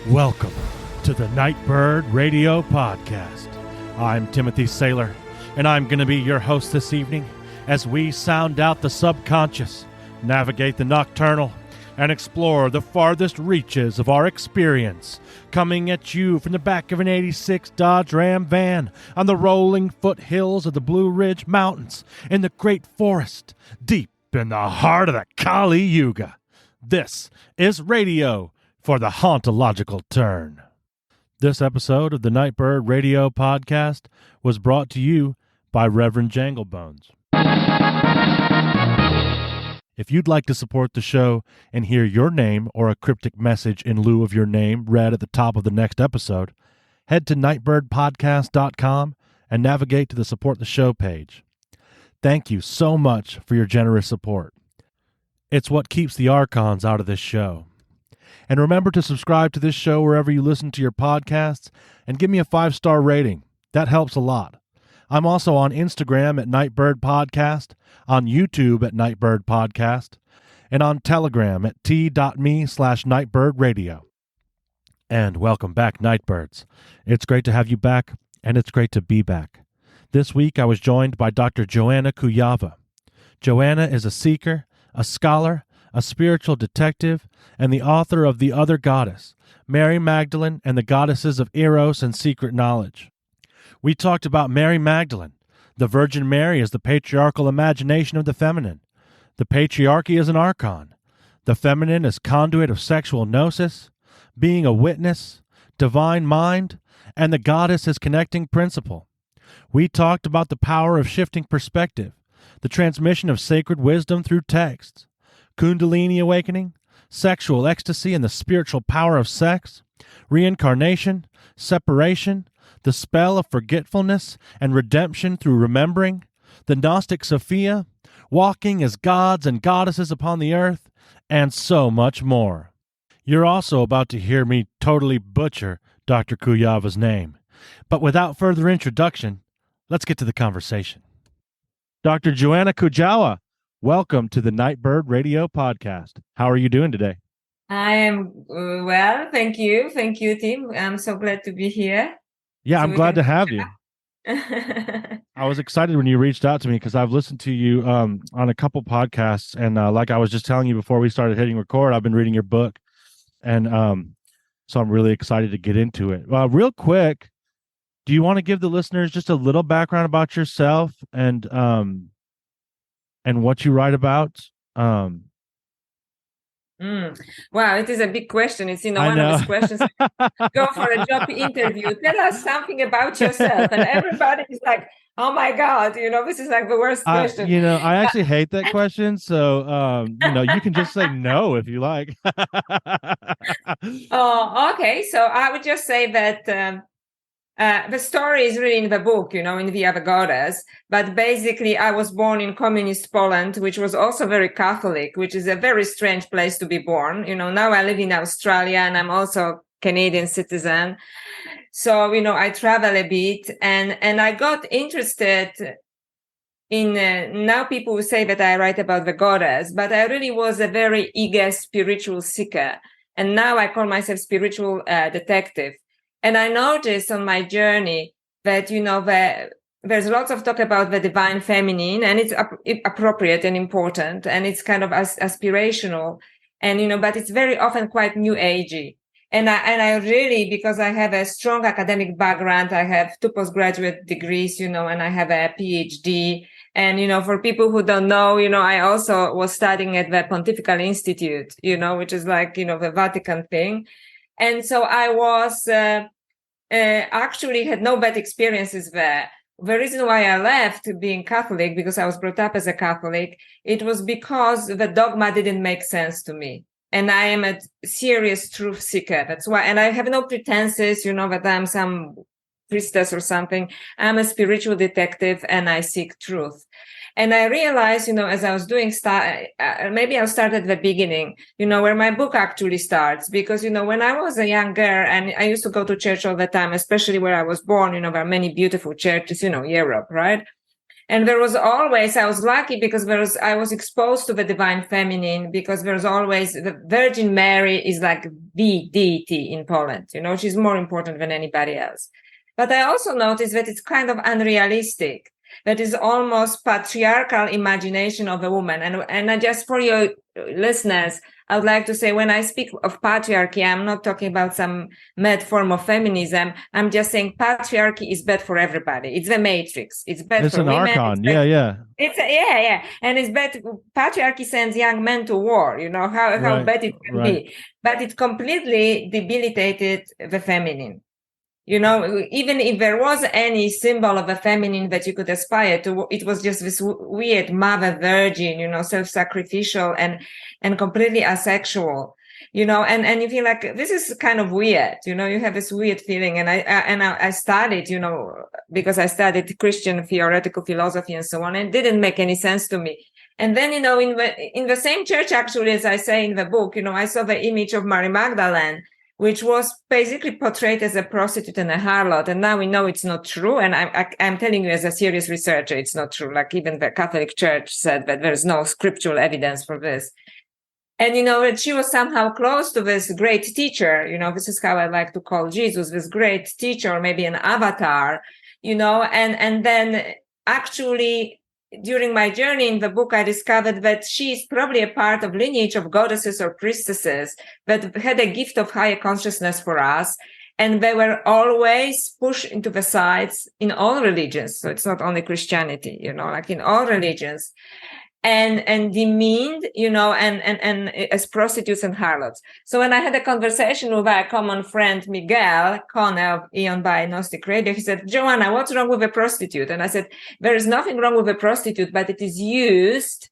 Welcome to the Nightbird Radio Podcast. I'm Timothy Saylor, and I'm going to be your host this evening as we sound out the subconscious, navigate the nocturnal, and explore the farthest reaches of our experience, coming at you from the back of an 86 Dodge Ram van on the rolling foothills of the Blue Ridge Mountains in the Great Forest, deep in the heart of the Kali Yuga. This is radio for the hauntological turn. This episode of the Nightbird Radio Podcast was brought to you by Reverend Janglebones. If you'd like to support the show and hear your name or a cryptic message in lieu of your name read at the top of the next episode, head to nightbirdpodcast.com and navigate to the Support the Show page. Thank you so much for your generous support. It's what keeps the archons out of this show. And remember to subscribe to this show wherever you listen to your podcasts and give me a 5-star rating. That helps a lot. I'm also on Instagram at Nightbird Podcast, on YouTube at Nightbird Podcast, and on Telegram at t.me/NightbirdRadio. And welcome back, Nightbirds. It's great to have you back, and it's great to be back. This week I was joined by Dr. Joanna Kujawa. Joanna is a seeker, a scholar, a spiritual detective, and the author of The Other Goddess, Mary Magdalene and the Goddesses of Eros and Secret Knowledge. We talked about Mary Magdalene. The Virgin Mary is the patriarchal imagination of the feminine. The patriarchy is an archon. The feminine is conduit of sexual gnosis, being a witness, divine mind, and the goddess is connecting principle. We talked about the power of shifting perspective, the transmission of sacred wisdom through texts, Kundalini awakening, sexual ecstasy and the spiritual power of sex, reincarnation, separation, the spell of forgetfulness and redemption through remembering, the Gnostic Sophia, walking as gods and goddesses upon the earth, and so much more. You're also about to hear me totally butcher Dr. Kujawa's name. But without further introduction, let's get to the conversation. Dr. Joanna Kujawa, welcome to the Nightbird Radio Podcast. How are you doing today? I am well, thank you. Thank you, Tim. I'm so glad to be here. Yeah, So I'm we glad to can have you. I was excited when you reached out to me because I've listened to you on a couple podcasts, and like I was just telling you before we started hitting record, I've been reading your book, and so I'm really excited to get into it. Real quick, do you want to give the listeners just a little background about yourself and what you write about? Wow, it is a big question. It's one of these questions. Go for a job interview. Tell us something about yourself, and everybody is like, "Oh my God!" This is like the worst question. I actually hate that question. So, you can just say no if you like. Oh, okay. So I would just say that. The story is really in the book, in The Other Goddess. But basically, I was born in communist Poland, which was also very Catholic, which is a very strange place to be born. Now I live in Australia and I'm also Canadian citizen. So, I travel a bit and I got interested in, now people will say that I write about the goddess, but I really was a very eager spiritual seeker. And now I call myself spiritual detective. And I noticed on my journey that, there's lots of talk about the divine feminine, and it's appropriate and important, and it's kind of aspirational, and, but it's very often quite new agey. And I really, because I have a strong academic background, I have 2 postgraduate degrees, and I have a PhD. And, for people who don't know, I also was studying at the Pontifical Institute, which is like, the Vatican thing. And so I was actually had no bad experiences there. The reason why I left being Catholic, because I was brought up as a Catholic, it was because the dogma didn't make sense to me. And I am a serious truth seeker. That's why. And I have no pretenses, that I'm some priestess or something. I'm a spiritual detective and I seek truth. And I realized, as I was doing maybe I'll start at the beginning, where my book actually starts. Because, when I was a young girl and I used to go to church all the time, especially where I was born, there are many beautiful churches, Europe, right? And there was always, I was lucky because I was exposed to the divine feminine, because there was always, the Virgin Mary is like the deity in Poland, she's more important than anybody else. But I also noticed that it's kind of unrealistic. That is almost patriarchal imagination of a woman. And just for your listeners, I would like to say, when I speak of patriarchy, I'm not talking about some mad form of feminism. I'm just saying patriarchy is bad for everybody. It's the matrix. It's bad for women. It's an archon. Yeah. Yeah. And it's bad. Patriarchy sends young men to war. How bad it can be. But it completely debilitated the feminine. Even if there was any symbol of a feminine that you could aspire to, it was just this weird mother virgin, self-sacrificial and completely asexual, and you feel like this is kind of weird, you have this weird feeling. And I studied, because I studied Christian theoretical philosophy and so on, and it didn't make any sense to me. And then, in the same church, actually, as I say in the book, I saw the image of Mary Magdalene, which was basically portrayed as a prostitute and a harlot. And now we know it's not true. And I'm telling you as a serious researcher, it's not true. Like even the Catholic Church said that there's no scriptural evidence for this. And, she was somehow close to this great teacher, this is how I like to call Jesus, this great teacher, or maybe an avatar, and then actually, during my journey in the book, I discovered that she is probably a part of lineage of goddesses or priestesses that had a gift of higher consciousness for us. And they were always pushed into the sides in all religions. So it's not only Christianity, like in all religions. And demeaned, and as prostitutes and harlots. So when I had a conversation with our common friend, Miguel Connell of Eon by Gnostic Radio, he said, Joanna, what's wrong with a prostitute? And I said, there is nothing wrong with a prostitute, but it is used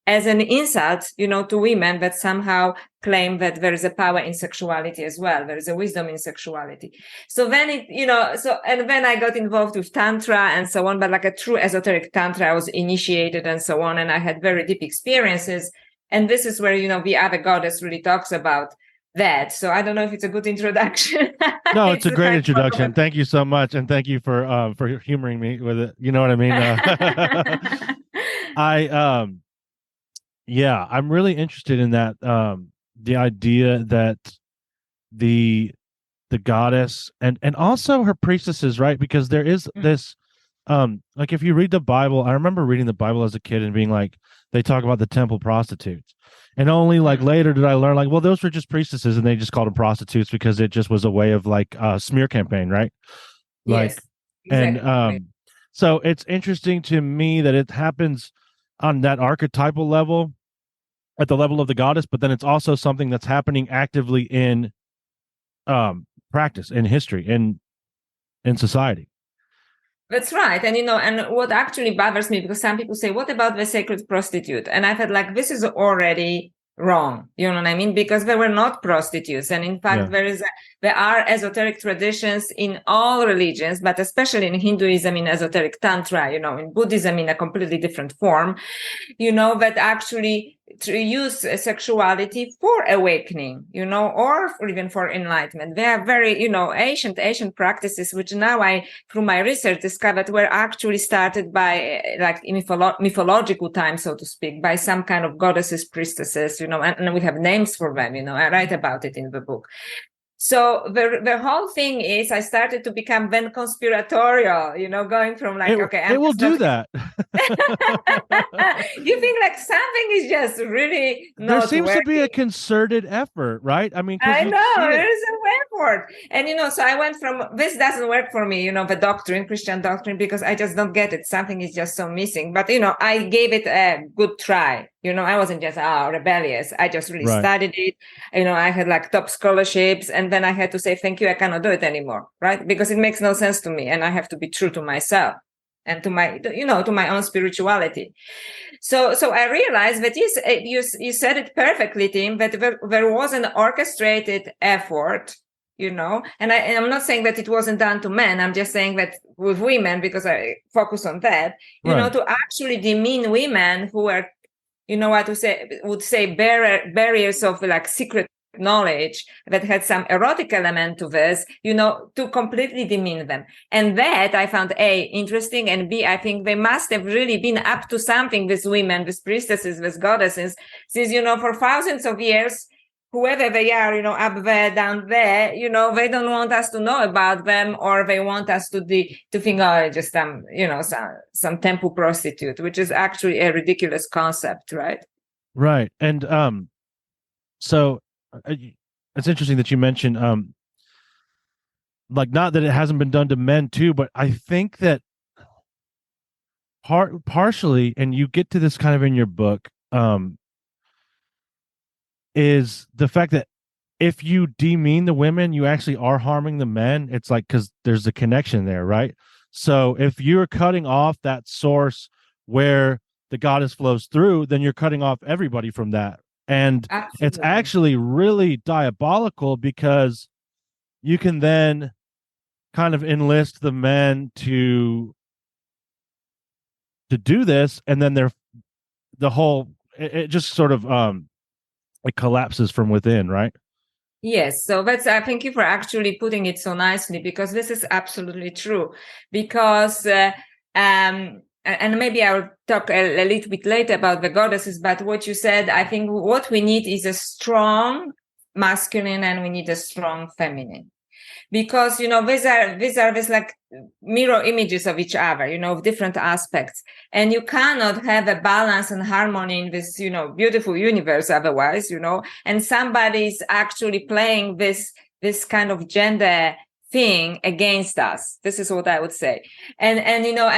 as an insult, to women that somehow claim that there is a power in sexuality as well. There is a wisdom in sexuality. So then and then I got involved with Tantra and so on, but like a true esoteric Tantra, I was initiated and so on. And I had very deep experiences. And this is where, the other goddess really talks about that. So I don't know if it's a good introduction. No, it's a great introduction. Thank you so much. And thank you for humoring me with it. You know what I mean? Yeah, I'm really interested in that. The idea that the goddess and also her priestesses, right? Because there is this, like if you read the Bible, I remember reading the Bible as a kid and being like, they talk about the temple prostitutes, and only like later did I learn like, well, those were just priestesses and they just called them prostitutes because it just was a way of like smear campaign, right? Like, yes, exactly. And so it's interesting to me that it happens on that archetypal level, at the level of the goddess, but then it's also something that's happening actively in practice, in history, in society. That's right. And, and what actually bothers me, because some people say, what about the sacred prostitute? And I felt like this is already wrong. You know what I mean? Because they were not prostitutes. And in fact, there are esoteric traditions in all religions, but especially in Hinduism, in esoteric Tantra, in Buddhism, in a completely different form, that actually to use sexuality for awakening, or even for enlightenment. They are very, ancient practices, which now I, through my research, discovered were actually started by, like, in mythological times, so to speak, by some kind of goddesses, priestesses, and we have names for them, I write about it in the book. So the whole thing is, I started to become then conspiratorial, going from like, it will do that. You think like something is just really not there seems working. To be a concerted effort, right? I mean, I know there is an effort, and so I went from this doesn't work for me, the doctrine, Christian doctrine, because I just don't get it. Something is just so missing. But I gave it a good try. I wasn't just rebellious. I just really studied it. I had like top scholarships, and then I had to say thank you. I cannot do it anymore, right? Because it makes no sense to me, and I have to be true to myself and to my, to my own spirituality. So I realized that you said it perfectly, Tim, that there was an orchestrated effort, and I'm not saying that it wasn't done to men. I'm just saying that with women, because I focus on that, to actually demean women who were, would say barriers of like secret knowledge that had some erotic element to this, to completely demean them. And that I found A, interesting, and B, I think they must have really been up to something, these women, these priestesses, these goddesses, since, for thousands of years, whoever they are, up there, down there, they don't want us to know about them, or they want us to think, oh, just some temple prostitute, which is actually a ridiculous concept, right? Right. And so it's interesting that you mentioned like, not that it hasn't been done to men too, but I think that partially, and you get to this kind of in your book, is the fact that if you demean the women, you actually are harming the men. It's like, because there's a connection there, right? So if you're cutting off that source where the goddess flows through, then you're cutting off everybody from that. And Absolutely. It's actually really diabolical, because you can then kind of enlist the men to do this, and then it just sort of it collapses from within, right? Yes, so thank you for actually putting it so nicely, because this is absolutely true. Because and maybe I'll talk a little bit later about the goddesses, but what you said, I think what we need is a strong masculine, and we need a strong feminine. Because these are like mirror images of each other, of different aspects, and you cannot have a balance and harmony in this beautiful universe otherwise, and somebody's actually playing this kind of gender thing against us. This is what I would say. And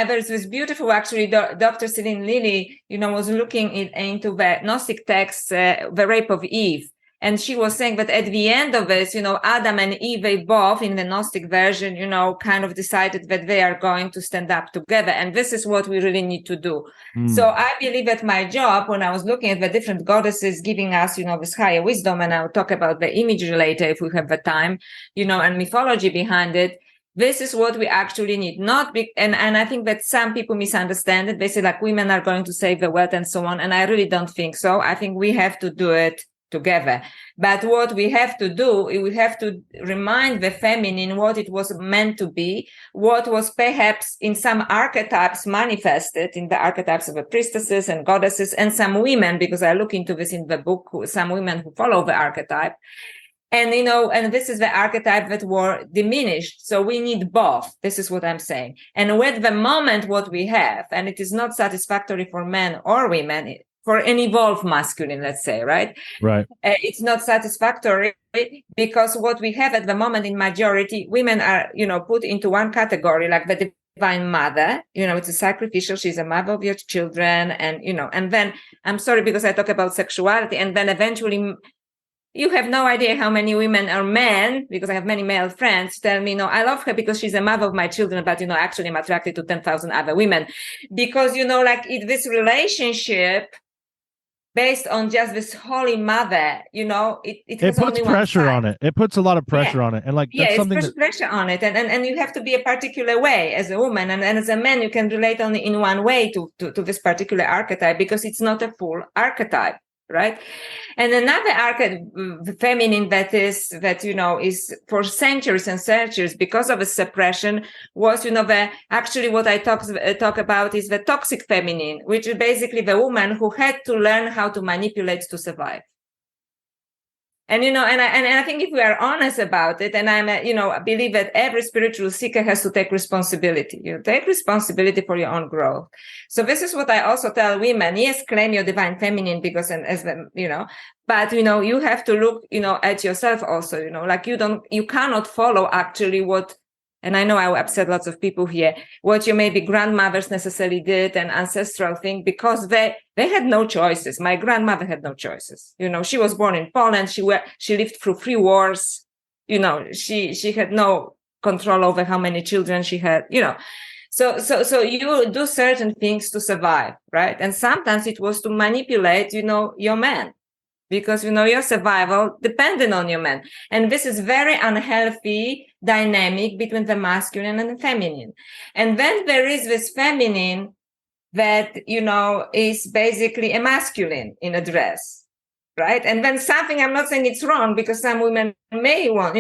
there's this beautiful, actually, Dr. Celine Lilly was looking into the Gnostic text, the rape of Eve. And she was saying that at the end of this, Adam and Eve, they both, in the Gnostic version, kind of decided that they are going to stand up together. And this is what we really need to do. So I believe that my job, when I was looking at the different goddesses giving us, this higher wisdom, and I'll talk about the imagery later if we have the time, and mythology behind it. This is what we actually need. And I think that some people misunderstand it. They say, like, women are going to save the world and so on. And I really don't think so. I think we have to do it together. But what we have to do, we have to remind the feminine what it was meant to be, what was perhaps in some archetypes manifested in the archetypes of the priestesses and goddesses, and some women, because I look into this in the book, some women who follow the archetype. And, and this is the archetype that were diminished. So we need both. This is what I'm saying. And with the moment, what we have, and it is not satisfactory for men or women, for an evolved masculine, let's say, right? Right. It's not satisfactory, because what we have at the moment in majority, women are, put into one category, like the divine mother, it's a sacrificial, she's a mother of your children. And, and then, I'm sorry, because I talk about sexuality, and then eventually you have no idea how many women or men, because I have many male friends, tell me, I love her because she's a mother of my children, but, actually I'm attracted to 10,000 other women. Because, this relationship based on just this holy mother, it has puts pressure on it. It puts a lot of pressure on it. And that's something pressure on it. And you have to be a particular way as a woman. And as a man, you can relate only in one way to this particular archetype, because it's not a full archetype. Right. And another archetype, the feminine, is for centuries and centuries, because of a suppression, was, actually what I talk about is the toxic feminine, which is basically the woman who had to learn how to manipulate to survive. And, and I think if we are honest about it, and I believe that every spiritual seeker has to take responsibility. You take responsibility for your own growth. So this is what I also tell women. Yes, claim your divine feminine, because, but, you have to look, at yourself also, you cannot follow actually what, and I know I will upset lots of people here, what your maybe grandmothers necessarily did, and ancestral thing, because they had no choices. My grandmother had no choices. She was born in Poland. She lived through 3 wars. She had no control over how many children she had, So you do certain things to survive, right? And sometimes it was to manipulate, your man. Because, your survival depended on your man. And this is very unhealthy dynamic between the masculine and the feminine. And then there is this feminine that, is basically a masculine in a dress, right? And then something, I'm not saying it's wrong, because some women may want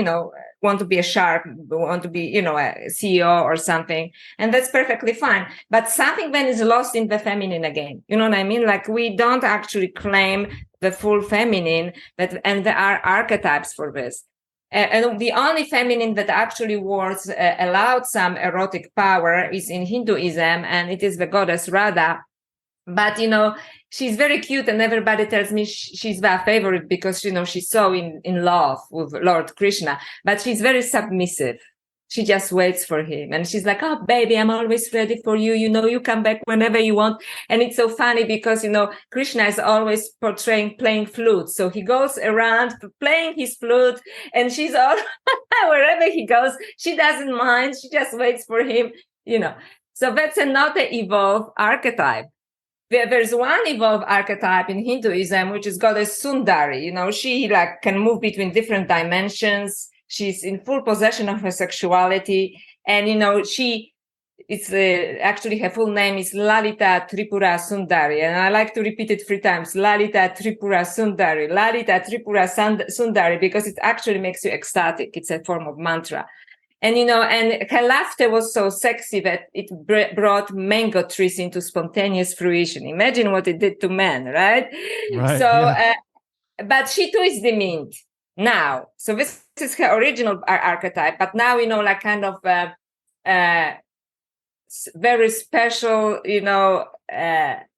to be a shark, want to be, a CEO or something, and that's perfectly fine. But something then is lost in the feminine again. You know what I mean? Like, we don't actually claim the full feminine, and there are archetypes for this. And the only feminine that actually was allowed some erotic power is in Hinduism, and it is the goddess Radha. But, she's very cute, and everybody tells me she's their favorite because, she's so in love with Lord Krishna, but she's very submissive. She just waits for him. And she's like, oh, baby, I'm always ready for you. You come back whenever you want. And it's so funny because, Krishna is always portraying playing flute. So he goes around playing his flute, and she's all wherever he goes, she doesn't mind. She just waits for him, So that's another evolved archetype. There's one evolved archetype in Hinduism, which is goddess Sundari. She can move between different dimensions. She's in full possession of her sexuality. And, actually her full name is Lalita Tripura Sundari. And I like to repeat it 3 times. Lalita Tripura Sundari, Lalita Tripura Sundari, because it actually makes you ecstatic. It's a form of mantra. And, and her laughter was so sexy that it brought mango trees into spontaneous fruition. Imagine what it did to men, right? Right. So, yeah. But she too is the mint now. So this is her original archetype. But now, kind of very special,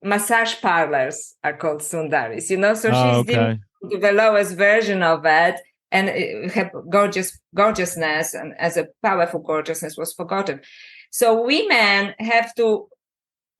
massage parlors are called Sundaris, So she's the lowest version of it. And her gorgeousness, and as a powerful gorgeousness, was forgotten. So women have to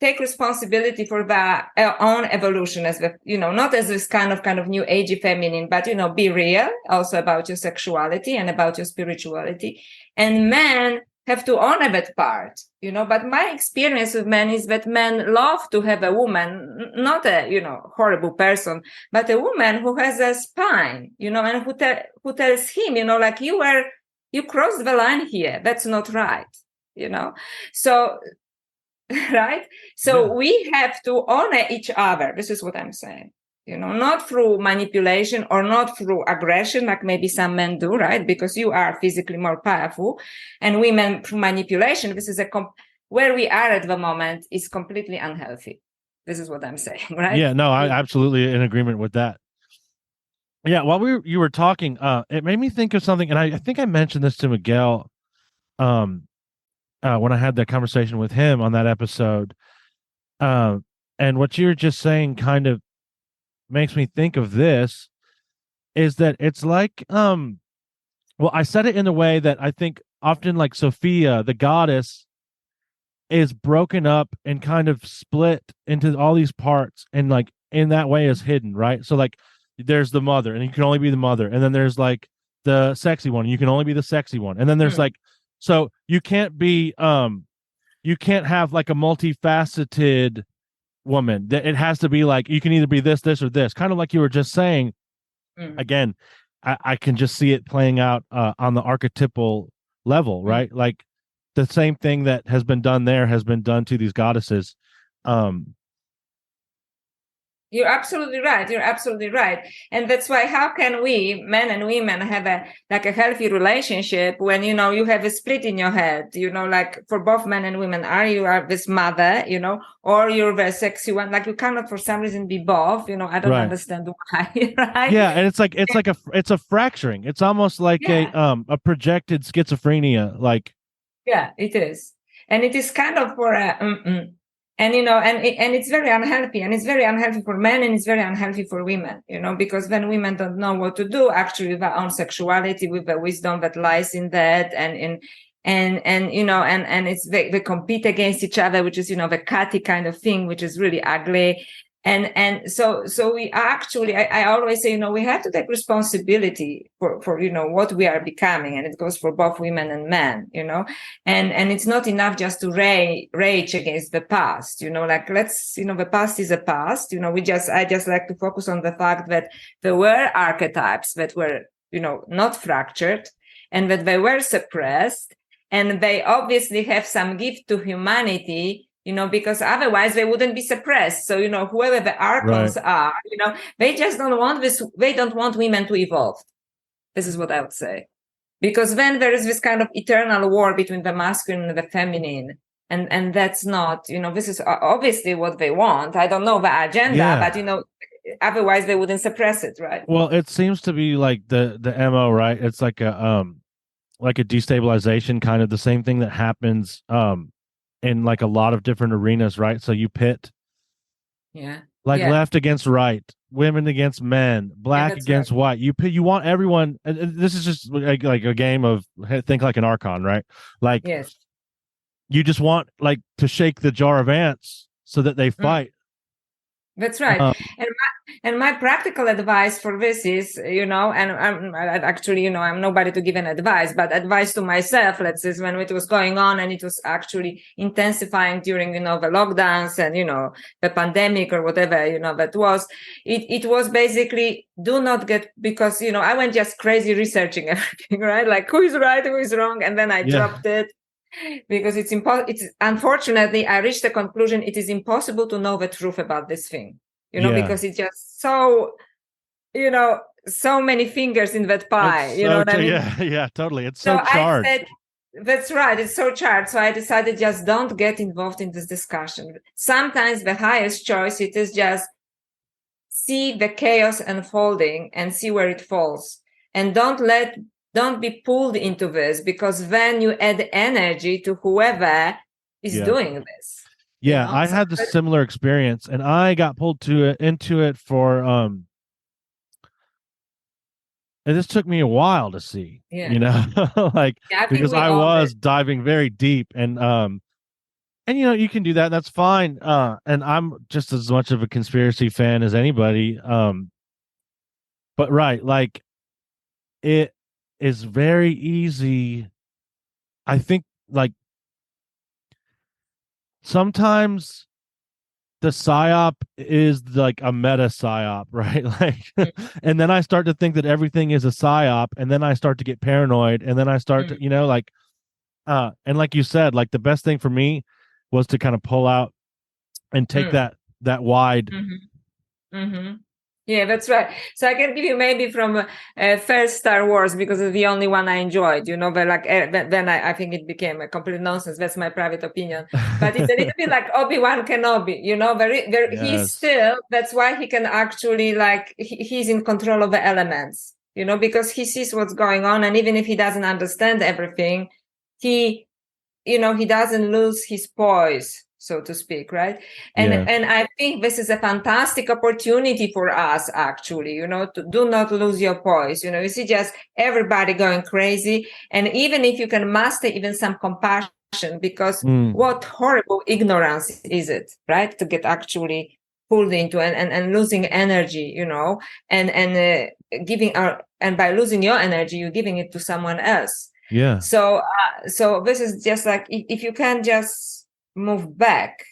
take responsibility for their own evolution, as not as this kind of new agey feminine, but be real also about your sexuality and about your spirituality. And men have to honor that part, but my experience with men is that men love to have a woman, not a, horrible person, but a woman who has a spine, and who tells him, you crossed the line here. That's not right, So, right. So we have to honor each other. This is what I'm saying. Not through manipulation or not through aggression, like maybe some men do, right? Because you are physically more powerful, and women through manipulation. This is where we are at the moment is completely unhealthy. This is what I'm saying, right? Yeah, no, I absolutely in agreement with that. Yeah, while you were talking, it made me think of something, and I think I mentioned this to Miguel, when I had that conversation with him on that episode. And what you were just saying kind of makes me think of this, is that it's like, well, I said it in a way that I think often, like Sophia, the goddess, is broken up and kind of split into all these parts, and like in that way is hidden, right? So like there's the mother, and you can only be the mother, and then there's like the sexy one, you can only be the sexy one, and then there's like, so you can't be you can't have like a multifaceted woman. It has to be like, you can either be this or this, kind of like you were just saying. Again, I can just see it playing out on the archetypal level, right? Like the same thing that has been done there has been done to these goddesses. You're absolutely right. You're absolutely right. And that's why, how can we, men and women, have a healthy relationship when, you have a split in your head, like for both men and women, you are this mother, or you're the sexy one, like you cannot for some reason be both, I don't understand why, right? Yeah. And it's a fracturing. It's almost like a projected schizophrenia. Like, yeah, it is. And it is kind of for a, and and it's very unhealthy, and it's very unhealthy for men, and it's very unhealthy for women, because when women don't know what to do actually with their own sexuality, with the wisdom that lies in that, and it's they compete against each other, which is the catty kind of thing, which is really ugly. And so we actually, I always say, we have to take responsibility for what we are becoming, and it goes for both women and men, and it's not enough just to rage against the past, like let's, the past is a past, I just like to focus on the fact that there were archetypes that were, not fractured, and that they were suppressed, and they obviously have some gift to humanity because otherwise they wouldn't be suppressed. So, whoever the archons are, they just don't want this. They don't want women to evolve. This is what I would say. Because then there is this kind of eternal war between the masculine and the feminine. And that's not, this is obviously what they want. I don't know the agenda, but, otherwise they wouldn't suppress it, right? Well, it seems to be like the MO, right? It's like a destabilization, kind of the same thing that happens in like a lot of different arenas, right? So you pit left against right, women against men, black against white. You want everyone, and this is just like a game of think like an archon, right? Like you just want like to shake the jar of ants so that they fight. That's right. And my practical advice for this is, and I'm actually, I'm nobody to give an advice, but advice to myself, let's say, when it was going on and it was actually intensifying during, the lockdowns and, the pandemic or whatever, that was, it was basically do not get, because, I went just crazy researching everything, right? Like who is right, who is wrong. And then I dropped it. Because it's unfortunately, I reached the conclusion it is impossible to know the truth about this thing, because it's just so, so many fingers in that pie. You know what I mean? Yeah, totally. It's so charged. I said, that's right. It's so charged. So I decided just don't get involved in this discussion. Sometimes the highest choice, it is just see the chaos unfolding and see where it falls. And don't be pulled into this, because then you add energy to whoever is doing this. Yeah, I had the similar experience, and I got pulled into it for and this took me a while to see. Because I was diving very deep, and you can do that. That's fine. And I'm just as much of a conspiracy fan as anybody. But like it is very easy. I think like sometimes the psyop is like a meta psyop, right? Like, and then I start to think that everything is a psyop, and then I start to get paranoid, and then I start to, and like you said, like the best thing for me was to kind of pull out and take that wide. Yeah, that's right. So I can give you maybe from first Star Wars, because it's the only one I enjoyed, but like then I think it became a complete nonsense. That's my private opinion. But it's a little bit like Obi-Wan Kenobi, he's still, that's why he can actually like, he's in control of the elements, because he sees what's going on. And even if he doesn't understand everything, he doesn't lose his poise, so to speak, right? And I think this is a fantastic opportunity for us, actually, to do not lose your poise. You see just everybody going crazy. And even if you can master even some compassion, because what horrible ignorance is it, right? To get actually pulled into and losing energy, and giving and by losing your energy, you're giving it to someone else. Yeah. So this is just like, if you can just move back,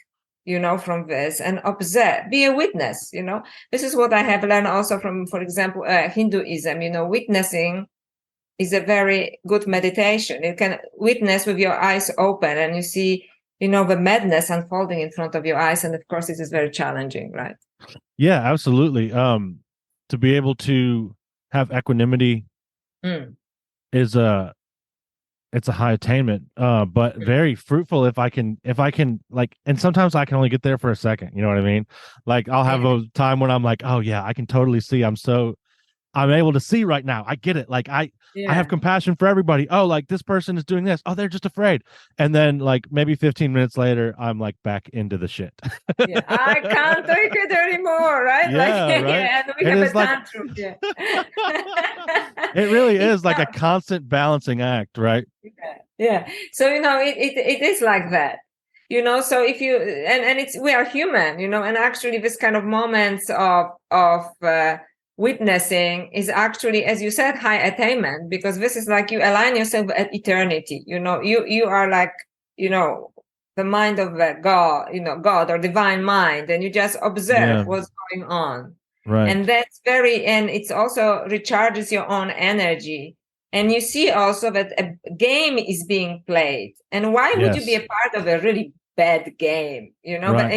from this and observe, be a witness, this is what I have learned also from, for example, Hinduism, witnessing is a very good meditation. You can witness with your eyes open and you see, the madness unfolding in front of your eyes. And of course, this is very challenging, right? Yeah, absolutely. To be able to have equanimity is it's a high attainment, but very fruitful if I can like, and sometimes I can only get there for a second. You know what I mean? Like I'll have a time when I'm like, oh yeah, I can totally see. I'm able to see right now. I get it. Like I have compassion for everybody. Oh, like this person is doing this. Oh, they're just afraid. And then like maybe 15 minutes later, I'm like back into the shit. I can't take it anymore, right? Right. And we have a tantrum. It really is like a constant balancing act, right? Yeah. So it is like that. So if you and we are human, and actually this kind of moments of witnessing is actually, as you said, high attainment, because this is like you align yourself at eternity. You are like, the mind of God, God or divine mind, and you just observe what's going on. Right. And that's and it's also recharges your own energy. And you see also that a game is being played. And why would you be a part of a really bad game, but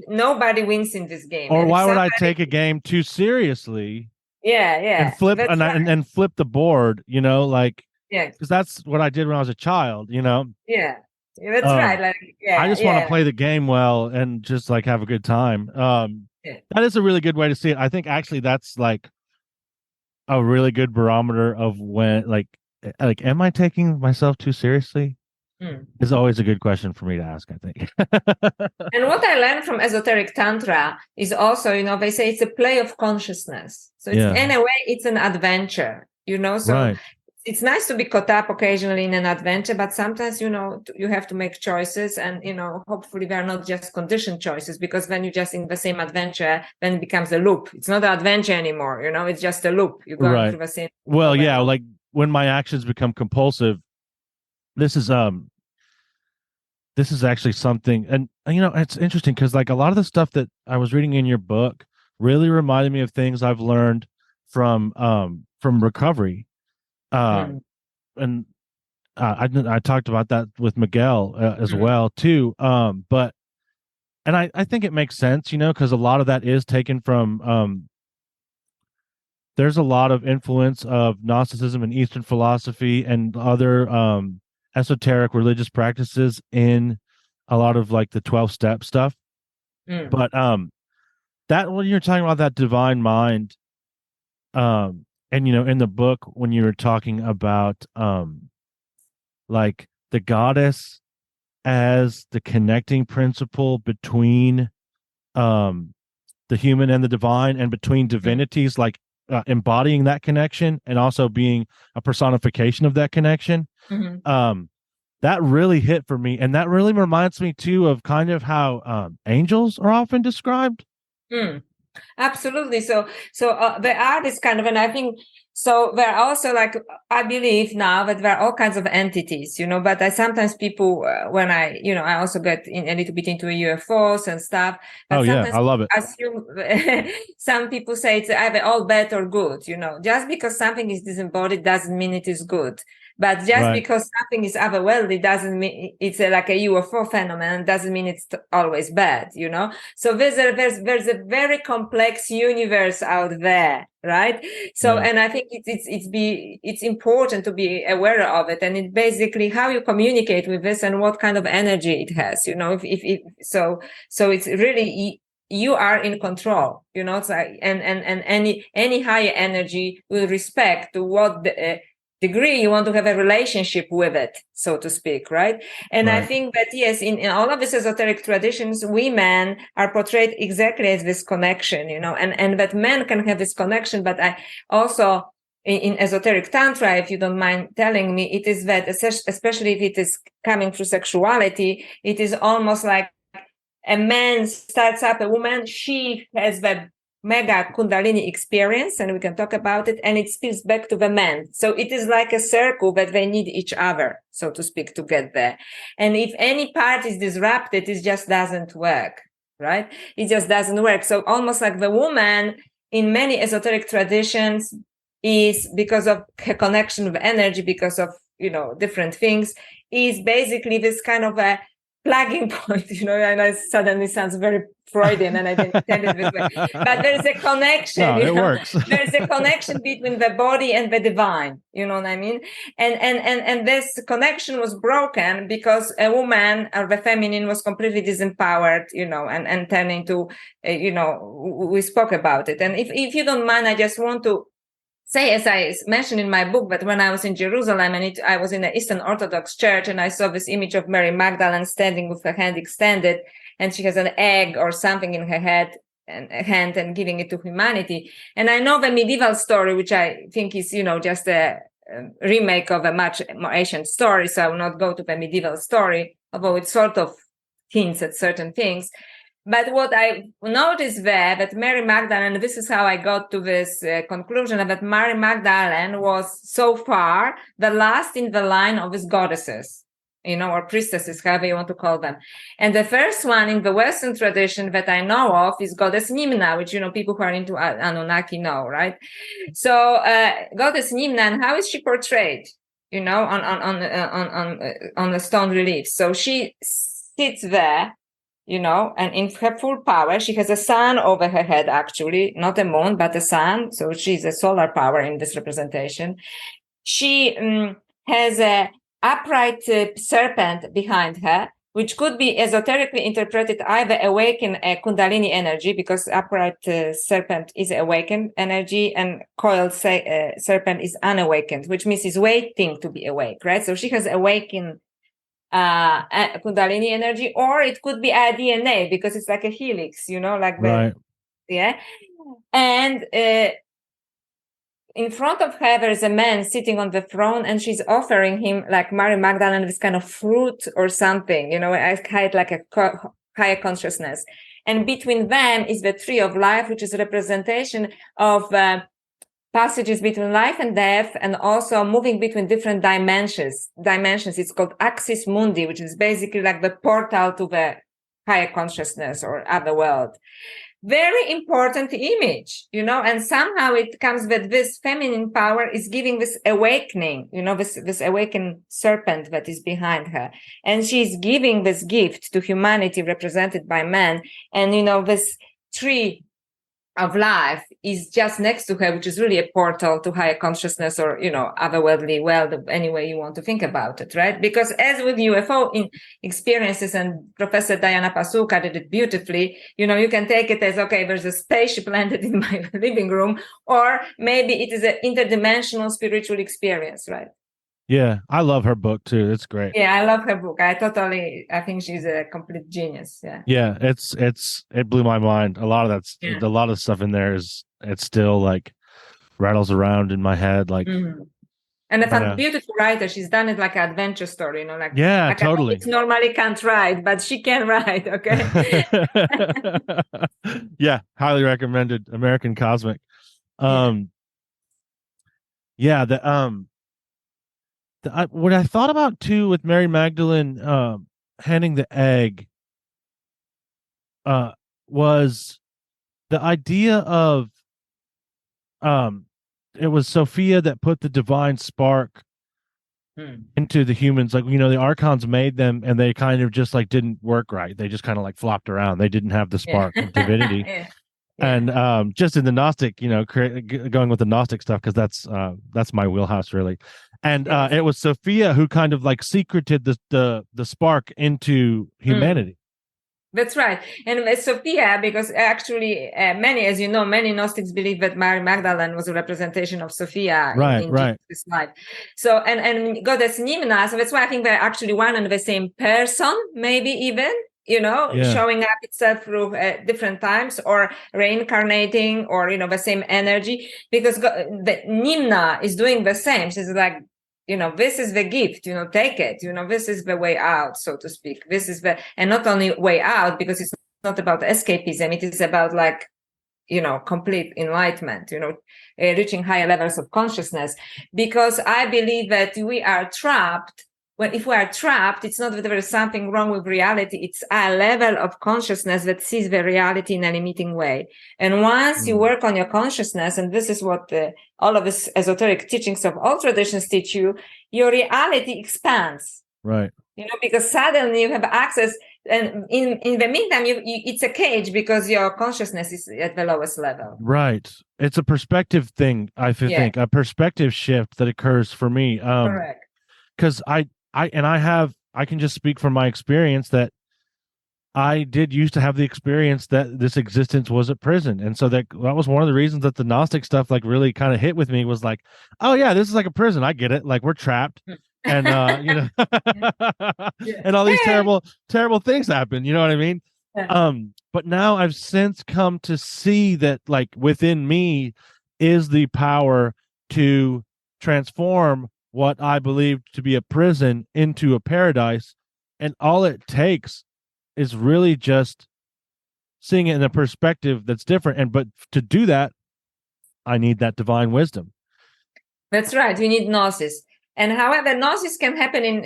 nobody wins in this game. Or and why would I take a game too seriously? Yeah. And flip and flip the board, because that's what I did when I was a child, Yeah, that's right. I just want to play the game well and just like have a good time. That is a really good way to see it. I think actually that's like a really good barometer of when am I taking myself too seriously? Is always a good question for me to ask, I think. And what I learned from esoteric tantra is also, they say it's a play of consciousness. So it's in a way, it's an adventure, so right. It's nice to be caught up occasionally in an adventure, but sometimes, you have to make choices, and, hopefully they're not just conditioned choices, because when you're just in the same adventure, then it becomes a loop. It's not an adventure anymore, it's just a loop. You're going through the same. Well, yeah, like when my actions become compulsive, this is actually something, and it's interesting because like a lot of the stuff that I was reading in your book really reminded me of things I've learned from recovery. And I talked about that with Miguel as well too. But I think it makes sense, because a lot of that is taken from there's a lot of influence of Gnosticism and Eastern philosophy and other esoteric religious practices in a lot of like the 12-step stuff. But that when you're talking about that divine mind, and in the book when you were talking about like the goddess as the connecting principle between the human and the divine, and between divinities, like embodying that connection and also being a personification of that connection. That really hit for me, and that really reminds me too of kind of how angels are often described. Absolutely. So there are this kind of, and I think so. There are also, like, I believe now that there are all kinds of entities, but sometimes people, when I also get in a little bit into UFOs and stuff. But I love it. Assume some people say it's either all bad or good. Just because something is disembodied doesn't mean it is good. But just because something is otherworldly doesn't mean it's like a UFO phenomenon. Doesn't mean it's always bad. So there's a very complex universe out there, right? So and I think it's important to be aware of it, and it's basically how you communicate with this and what kind of energy it has. So it's really. You are in control, It's like, and any higher energy will respect to what degree you want to have a relationship with it, so to speak, right? And I think that yes, in all of these esoteric traditions, women are portrayed exactly as this connection, and that men can have this connection. But I also in esoteric tantra, if you don't mind telling me, it is that especially if it is coming through sexuality, it is almost like a man starts up a woman, she has the mega Kundalini experience, and we can talk about it, and it spills back to the man. So it is like a circle that they need each other, so to speak, to get there. And if any part is disrupted, it just doesn't work, right? It just doesn't work. So almost like the woman in many esoteric traditions is, because of her connection with energy, because of, different things, is basically this kind of a plugging point, and it suddenly sounds very Freudian, and I didn't intend it this way. But there's a connection. No, it works. There's a connection between the body and the divine. You know what I mean? And this connection was broken because a woman, or the feminine, was completely disempowered. And turned into, we spoke about it. And if you don't mind, I just want to say, as I mentioned in my book, that when I was in Jerusalem and I was in an Eastern Orthodox church, and I saw this image of Mary Magdalene standing with her hand extended, and she has an egg or something in her hand and giving it to humanity. And I know the medieval story, which I think is, just a remake of a much more ancient story. So I will not go to the medieval story, although it sort of hints at certain things. But what I noticed there, that Mary Magdalene, this is how I got to this conclusion, that Mary Magdalene was so far the last in the line of his goddesses, or priestesses, however you want to call them. And the first one in the Western tradition that I know of is goddess Nimna, which, people who are into Anunnaki know, right? So goddess Nimna, and how is she portrayed, on the stone reliefs? So she sits there, and in her full power. She has a sun over her head, actually, not a moon, but a sun. So she's a solar power in this representation. She has a upright serpent behind her, which could be esoterically interpreted either awakened Kundalini energy, because upright serpent is awakened energy, and coiled serpent is unawakened, which means is waiting to be awake, right? So she has awakened Kundalini energy, or it could be a DNA, because it's like a helix, like right. Yeah. And in front of her, there's a man sitting on the throne, and she's offering him, like Mary Magdalene, this kind of fruit or something, like a higher consciousness. And between them is the tree of life, which is a representation of passages between life and death, and also moving between different dimensions. It's called axis mundi, which is basically like the portal to the higher consciousness or other world. Very important image, and somehow it comes that this feminine power is giving this awakening, this awakened serpent that is behind her. And she's giving this gift to humanity represented by man. And, this tree of life is just next to her, which is really a portal to higher consciousness, or otherworldly world, any way you want to think about it, right? Because as with UFO in experiences, and Professor Diana Pasuka did it beautifully, you can take it as, okay, there's a spaceship landed in my living room, or maybe it is an interdimensional spiritual experience, right? Yeah, I love her book too. It's great. Yeah, I love her book. I think she's a complete genius. Yeah. Yeah, it blew my mind. A lot of a lot of stuff in there it's still like rattles around in my head, like. Mm-hmm. And a beautiful writer. She's done it like an adventure story, Yeah, like totally. Normally can't write, but she can write. Okay. Yeah, highly recommended. American Cosmic. What I thought about too with Mary Magdalene handing the egg was the idea of it was Sophia that put the divine spark into the humans. Like, the archons made them, and they kind of just like didn't work right. They just kind of like flopped around. They didn't have the spark of divinity. Yeah. And just in the Gnostic, going with the Gnostic stuff, because that's my wheelhouse really. And it was Sophia who kind of like secreted the spark into humanity. That's right. And Sophia, because actually many Gnostics believe that Mary Magdalene was a representation of Sophia in Jesus' life. So, and goddess Nimna, so that's why I think they're actually one and the same person, maybe even, showing up itself through different times, or reincarnating, or, the same energy, because the Nimna is doing the same. She's like, this is the gift, take it, this is the way out, so to speak. And not only way out, because it's not about escapism, it is about like, complete enlightenment, reaching higher levels of consciousness. Because I believe that we are trapped. Well, if we are trapped, it's not that there is something wrong with reality. It's a level of consciousness that sees the reality in a limiting way. And once you work on your consciousness, and this is what all of this esoteric teachings of all traditions teach you, your reality expands. Right. Because suddenly you have access. And in the meantime, it's a cage, because your consciousness is at the lowest level. Right. It's a perspective thing, I think, a perspective shift that occurs for me. Correct. Because I can just speak from my experience that I did used to have the experience that this existence was a prison. And so that was one of the reasons that the Gnostic stuff like really kind of hit with me, was like, oh yeah, this is like a prison. I get it. Like, we're trapped. And and all these terrible things happen. You know what I mean? Yeah. But now I've since come to see that like within me is the power to transform what I believed to be a prison into a paradise. And all it takes is really just seeing it in a perspective that's different. But to do that, I need that divine wisdom. That's right. You need Gnosis. And however, gnosis can happen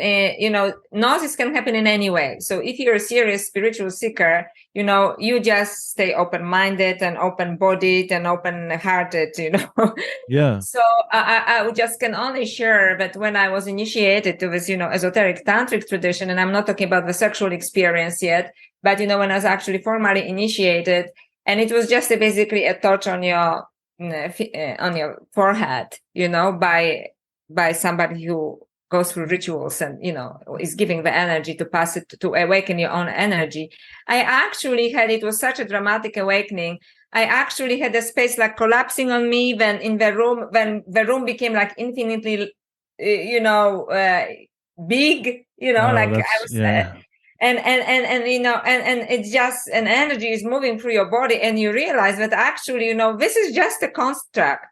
gnosis can happen in any way. So if you're a serious spiritual seeker, you just stay open-minded and open-bodied and open-hearted, Yeah. So I just can only share that when I was initiated to this, esoteric tantric tradition, and I'm not talking about the sexual experience yet, but, when I was actually formally initiated, and it was just basically a touch on your forehead, by somebody who goes through rituals and, is giving the energy to pass it, to awaken your own energy. I actually it was such a dramatic awakening. I actually had a space like collapsing on me when the room became like infinitely, big, like I was, and it's just an energy is moving through your body, and you realize that actually, this is just a construct.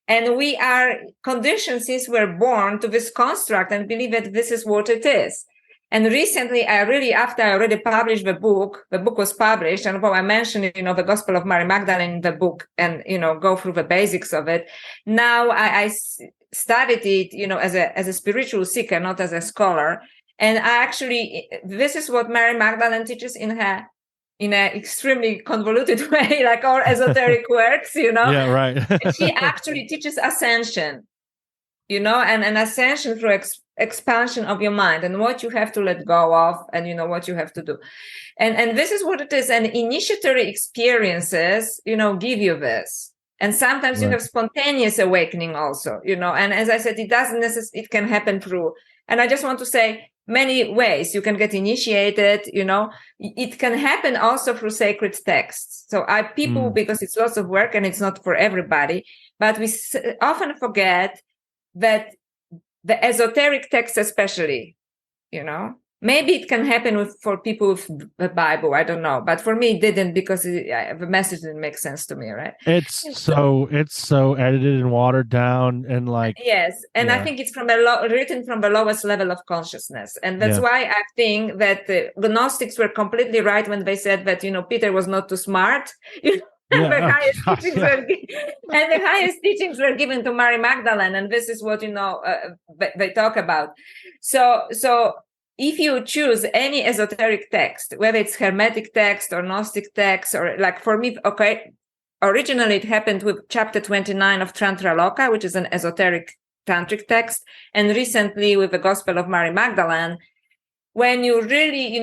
And we are conditioned since we're born to this construct and believe that this is what it is. And recently, after I already published the book was published, and I mentioned, the Gospel of Mary Magdalene in the book, and, go through the basics of it. Now I studied it, as a spiritual seeker, not as a scholar. And this is what Mary Magdalene teaches in an extremely convoluted way, like all esoteric works, Yeah, right. She actually teaches ascension, and an ascension through expansion of your mind, and what you have to let go of, and what you have to do. And this is what it is. And initiatory experiences, give you this. And sometimes you have spontaneous awakening also, and as I said, it doesn't necessarily, it can happen through, and I just want to say, many ways you can get initiated, it can happen also through sacred texts. So because it's lots of work and it's not for everybody, but we often forget that the esoteric texts, especially, maybe it can happen for people with the Bible, I don't know, but for me it didn't, because the message didn't make sense to me, right? It's so edited and watered down, and yes, and I think it's written from the lowest level of consciousness, and that's why I think that the Gnostics were completely right when they said that Peter was not too smart. The highest teachings were given to Mary Magdalene, and this is what they talk about. So if you choose any esoteric text, whether it's Hermetic text or Gnostic text, or like for me, originally it happened with chapter 29 of Tantraloka, which is an esoteric tantric text, and recently with the Gospel of Mary Magdalene, when you really,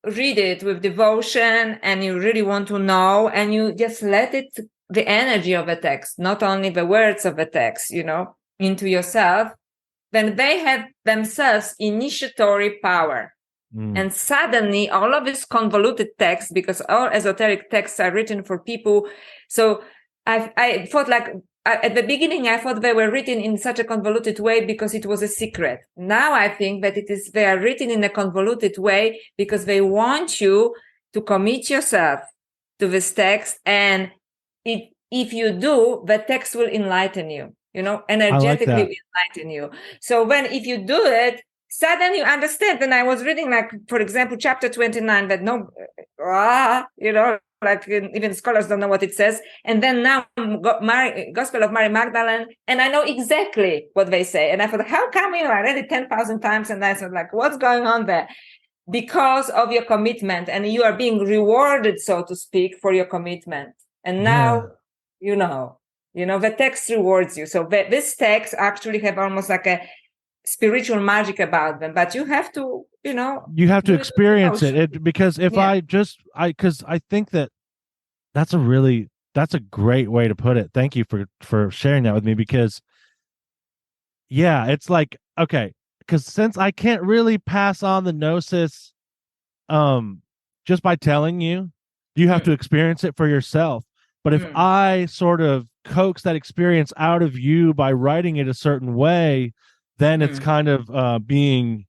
read it with devotion and you really want to know, and you just let the energy of the text, not only the words of the text, into yourself, then they have themselves initiatory power. And suddenly all of this convoluted text, because all esoteric texts are written for people. So I thought, like, at the beginning, I thought they were written in such a convoluted way because it was a secret. Now I think that they are written in a convoluted way because they want you to commit yourself to this text. And if you do, the text will enlighten you, energetically will enlighten you. So if you do it, suddenly you understand. And I was reading, like, for example, chapter 29, that like even scholars don't know what it says. And then now Gospel of Mary Magdalene, and I know exactly what they say. And I thought, how come, I read it 10,000 times, and I thought, like, what's going on there? Because of your commitment, and you are being rewarded, so to speak, for your commitment. And now, the text rewards you. So this text actually have almost like a spiritual magic about them, but you have to, you have to experience it. Because if I think that's a great way to put it. Thank you for sharing that with me, because it's like, okay, because since I can't really pass on the gnosis just by telling you, you have to experience it for yourself. But if I sort of coax that experience out of you by writing it a certain way, then it's kind of being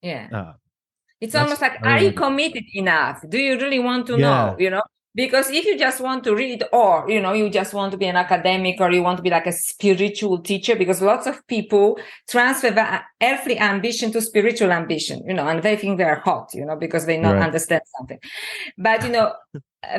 it's almost like, are you committed enough? Do you really want to know? Because if you just want to read, or you just want to be an academic, or you want to be like a spiritual teacher, because lots of people transfer the earthly ambition to spiritual ambition, and they think they're hot, because they don't understand something. But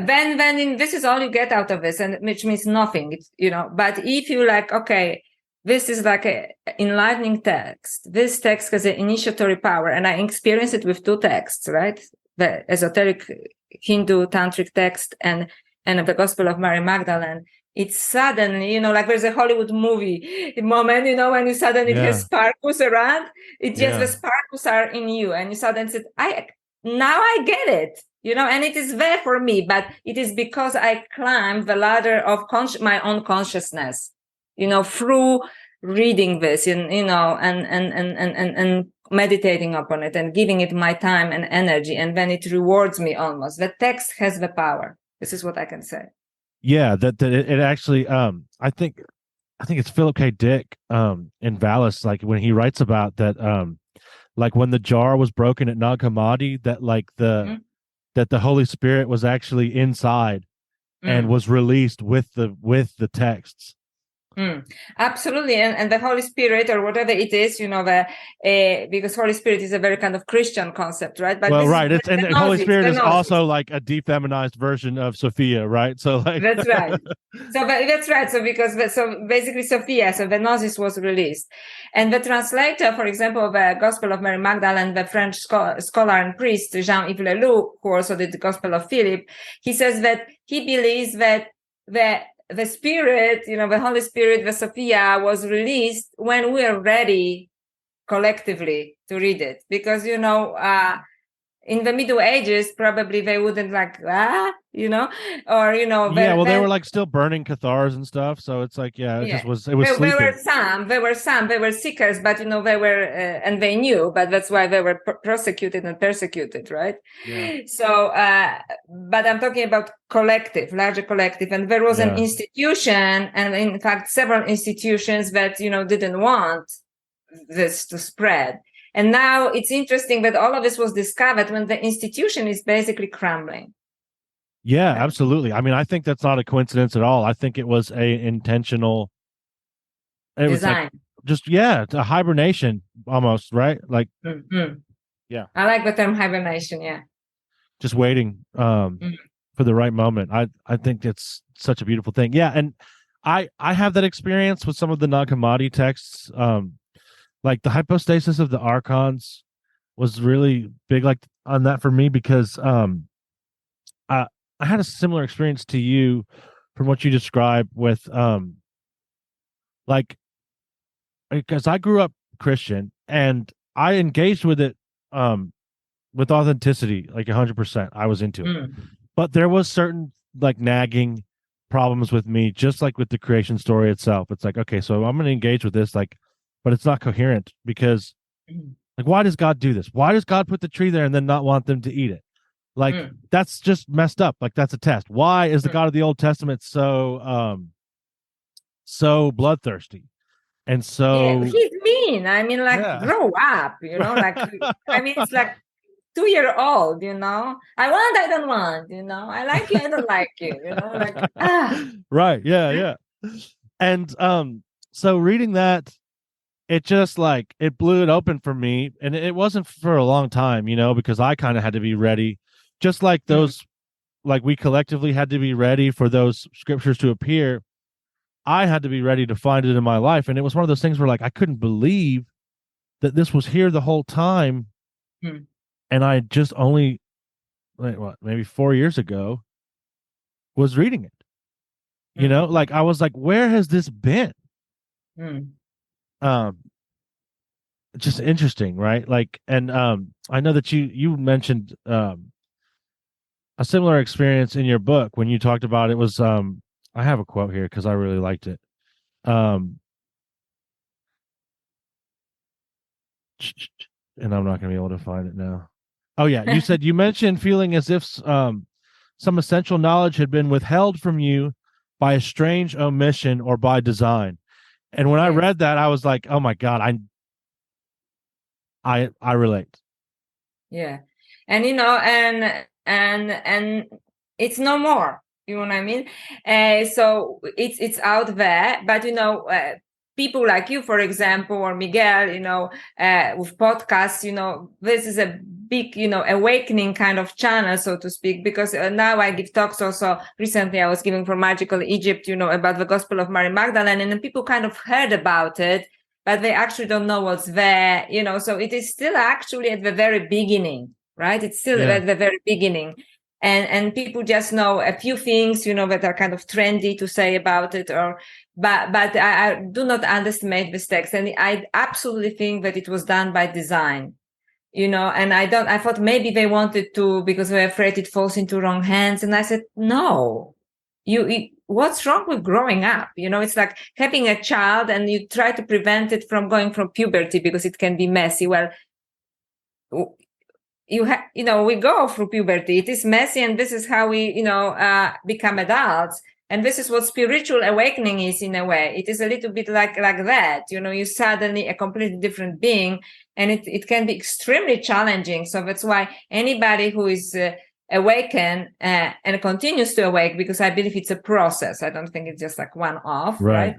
then this is all you get out of this, and which means nothing. But if you like, okay, this is like an enlightening text. This text has an initiatory power, and I experienced it with two texts, right? The esoteric Hindu tantric text and the Gospel of Mary Magdalene. It's suddenly, like there's a Hollywood movie moment, when you suddenly it has sparkles around. It just the sparkles are in you, and you suddenly said, now I get it, and it is there for me, but it is because I climbed the ladder of my own consciousness, through reading this, and meditating upon it and giving it my time and energy, and then it rewards me almost. The text has the power. This is what I can say. Yeah, that it actually, I think it's Philip K. Dick in Valis, like when he writes about that, like when the jar was broken at Nag Hammadi, that like that the Holy Spirit was actually inside and was released with the texts. Absolutely, and the Holy Spirit, or whatever it is, because Holy Spirit is a very kind of Christian concept, right? But it's and the Holy Spirit is also like a defeminized version of Sophia, right? So like that's right. That's right. So basically Sophia, so the Gnosis was released, and the translator, for example, of the Gospel of Mary Magdalene, the French scholar and priest Jean-Yves Leloup, who also did the Gospel of Philip, he says that he believes that the Spirit, the Holy Spirit, the Sophia, was released when we are ready collectively to read it. Because, in the Middle Ages, probably they wouldn't like, or, they were like still burning cathars and stuff. So it's like, it was sleeping. There were seekers, but, they were, and they knew, but that's why they were prosecuted and persecuted, right? Yeah. So, but I'm talking about larger collective. And there was an institution, and in fact, several institutions that, didn't want this to spread. And now it's interesting that all of this was discovered when the institution is basically crumbling. Yeah, absolutely. I mean, I think that's not a coincidence at all. I think it was a intentional design. A hibernation almost, right? Like, yeah. I like the term hibernation. Yeah. Just waiting for the right moment. I think it's such a beautiful thing. Yeah, and I have that experience with some of the Nag Hammadi texts. Like the hypostasis of the archons was really big, like on that for me, because I had a similar experience to you from what you described with like, because I grew up Christian and I engaged with it with authenticity, like 100%. I was into it, but there was certain like nagging problems with me, just like with the creation story itself. It's like, okay, so I'm going to engage with this, like, but it's not coherent, because like, why does God do this? Why does God put the tree there and then not want them to eat it? Like, that's just messed up. Like, that's a test. Why is the God of the Old Testament so bloodthirsty? And so he's mean. I mean, like, grow up, like, I mean, it's like 2-year-old, I want, I don't want, I like you, I don't like you, like, Right. Yeah. And so reading that, it just like, it blew it open for me. And it wasn't for a long time, because I kind of had to be ready, just like those, like we collectively had to be ready for those scriptures to appear. I had to be ready to find it in my life. And it was one of those things where like, I couldn't believe that this was here the whole time. And I just only, maybe 4 years ago was reading it, like I was like, where has this been? Just interesting, right? Like, and I know that you mentioned a similar experience in your book when you talked about it was I have a quote here because I really liked it. And I'm not going to be able to find it now. Oh yeah, you said, you mentioned feeling as if some essential knowledge had been withheld from you by a strange omission or by design. And when I read that, I was like, oh my God, I relate. Yeah. And and it's no more, you know what I mean? So it's out there, but people like you, for example, or Miguel, with podcasts, this is a big, awakening kind of channel, so to speak, because now I give talks also. Recently, I was giving for Magical Egypt, about the Gospel of Mary Magdalene, and then people kind of heard about it, but they actually don't know what's there, so it is still actually at the very beginning, right? It's still at the very beginning. And people just know a few things, that are kind of trendy to say about it, but I do not underestimate this text. And I absolutely think that it was done by design, and I thought maybe they wanted to, because they were afraid it falls into wrong hands. And I said, no, what's wrong with growing up? It's like having a child and you try to prevent it from going from puberty because it can be messy. Well, we go through puberty. It is messy, and this is how we, become adults. And this is what spiritual awakening is, in a way. It is a little bit like that. You're suddenly a completely different being, and it can be extremely challenging. So that's why anybody who is awakened and continues to awake, because I believe it's a process. I don't think it's just like one off, right?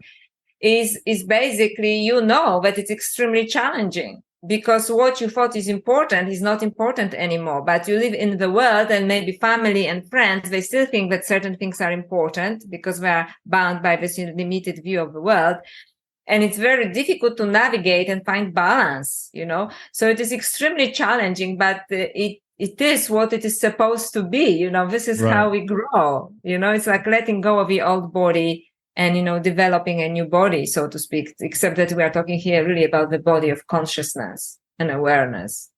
Is basically, that it's extremely challenging. Because what you thought is important is not important anymore. But you live in the world, and maybe family and friends, they still think that certain things are important because we are bound by this limited view of the world. And it's very difficult to navigate and find balance, So it is extremely challenging, but it is what it is supposed to be. This is how we grow. It's like letting go of the old body and, developing a new body, so to speak, except that we are talking here really about the body of consciousness and awareness.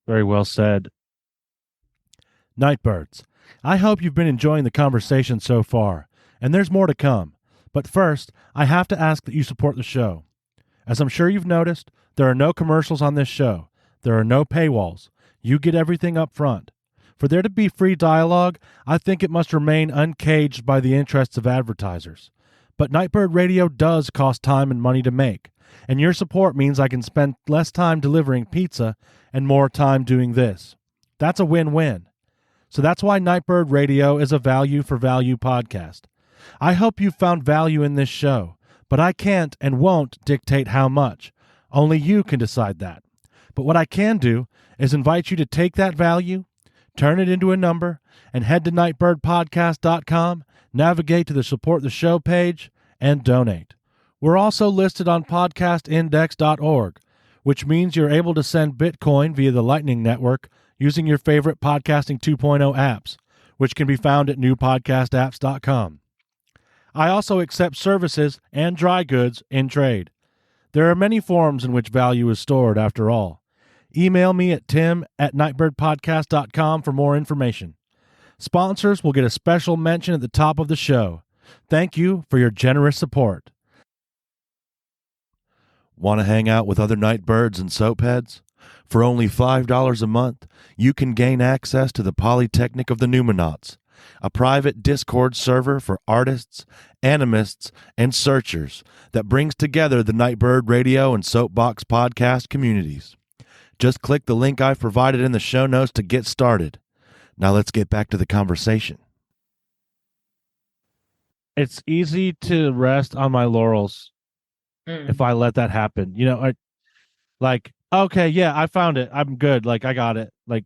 Very well said. Nightbirds, I hope you've been enjoying the conversation so far, and there's more to come. But first, I have to ask that you support the show. As I'm sure you've noticed, there are no commercials on this show. There are no paywalls. You get everything up front. For there to be free dialogue, I think it must remain uncaged by the interests of advertisers. But Nightbird Radio does cost time and money to make, and your support means I can spend less time delivering pizza and more time doing this. That's a win-win. So that's why Nightbird Radio is a value-for-value podcast. I hope you found value in this show, but I can't and won't dictate how much. Only you can decide that. But what I can do is invite you to take that value, turn it into a number, and head to nightbirdpodcast.com, navigate to the Support the Show page, and donate. We're also listed on podcastindex.org, which means you're able to send Bitcoin via the Lightning Network using your favorite Podcasting 2.0 apps, which can be found at newpodcastapps.com. I also accept services and dry goods in trade. There are many forms in which value is stored, after all. Email me at tim@nightbirdpodcast.com for more information. Sponsors will get a special mention at the top of the show. Thank you for your generous support. Want to hang out with other Nightbirds and Soapheads? For only $5 a month, you can gain access to the Polytechnic of the Numinauts, a private Discord server for artists, animists, and searchers that brings together the Nightbird Radio and Soapbox podcast communities. Just click the link I've provided in the show notes to get started. Now let's get back to the conversation. It's easy to rest on my laurels if I let that happen. Okay, yeah, I found it. I'm good. Like, I got it. Like,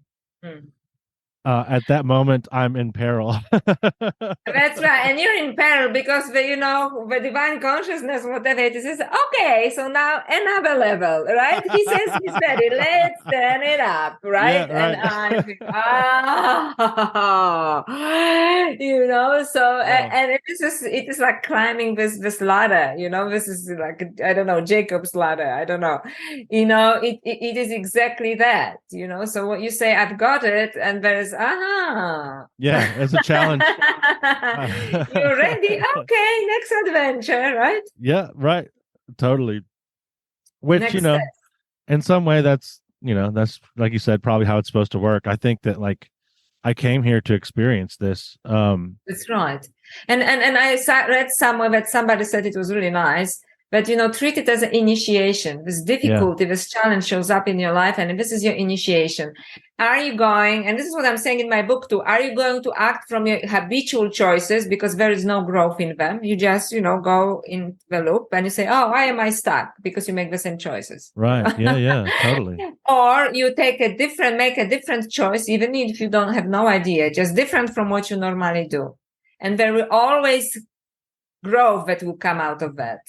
at that moment, I'm in peril. That's right. And you're in peril because the divine consciousness, whatever it is, okay, so now another level, right? He says he's ready. Let's turn it up, right? Yeah, right. And I think, and it is like climbing this ladder, this is like, I don't know, Jacob's ladder. I don't know. It is exactly that, so what you say, I've got it, and there's yeah, it's a challenge. You're ready? Okay, next adventure, right? Yeah, right. Totally. Which, Next step. in some way that's like you said, probably how it's supposed to work. I think that like I came here to experience this. That's right. And I read somewhere that somebody said it was really nice. but treat it as an initiation. This difficulty, this challenge shows up in your life, and this is your initiation. Are you going, and this is what I'm saying in my book too, are you going to act from your habitual choices because there is no growth in them? You just, go in the loop and you say, oh, why am I stuck? Because you make the same choices. Right. Yeah, totally. Or you make a different choice, even if you don't have no idea, just different from what you normally do. And there will always growth that will come out of that,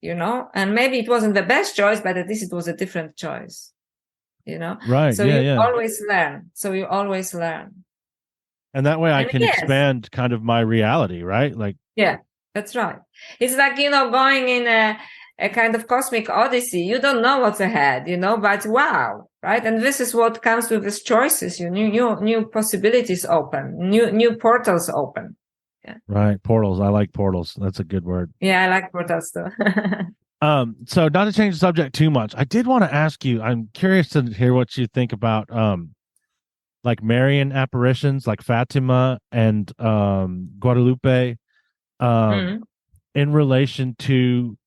and maybe it wasn't the best choice, but at least it was a different choice. Right. So you always learn. And that way I can expand kind of my reality, right? Like, yeah, that's right. It's like, going in a kind of cosmic odyssey. You don't know what's ahead, but wow, right? And this is what comes with these choices. New possibilities open, new portals open. Yeah. Right. Portals. I like portals. That's a good word. Yeah, I like portals too. So not to change the subject too much, I did want to ask you, I'm curious to hear what you think about like Marian apparitions like Fatima and Guadalupe in relation to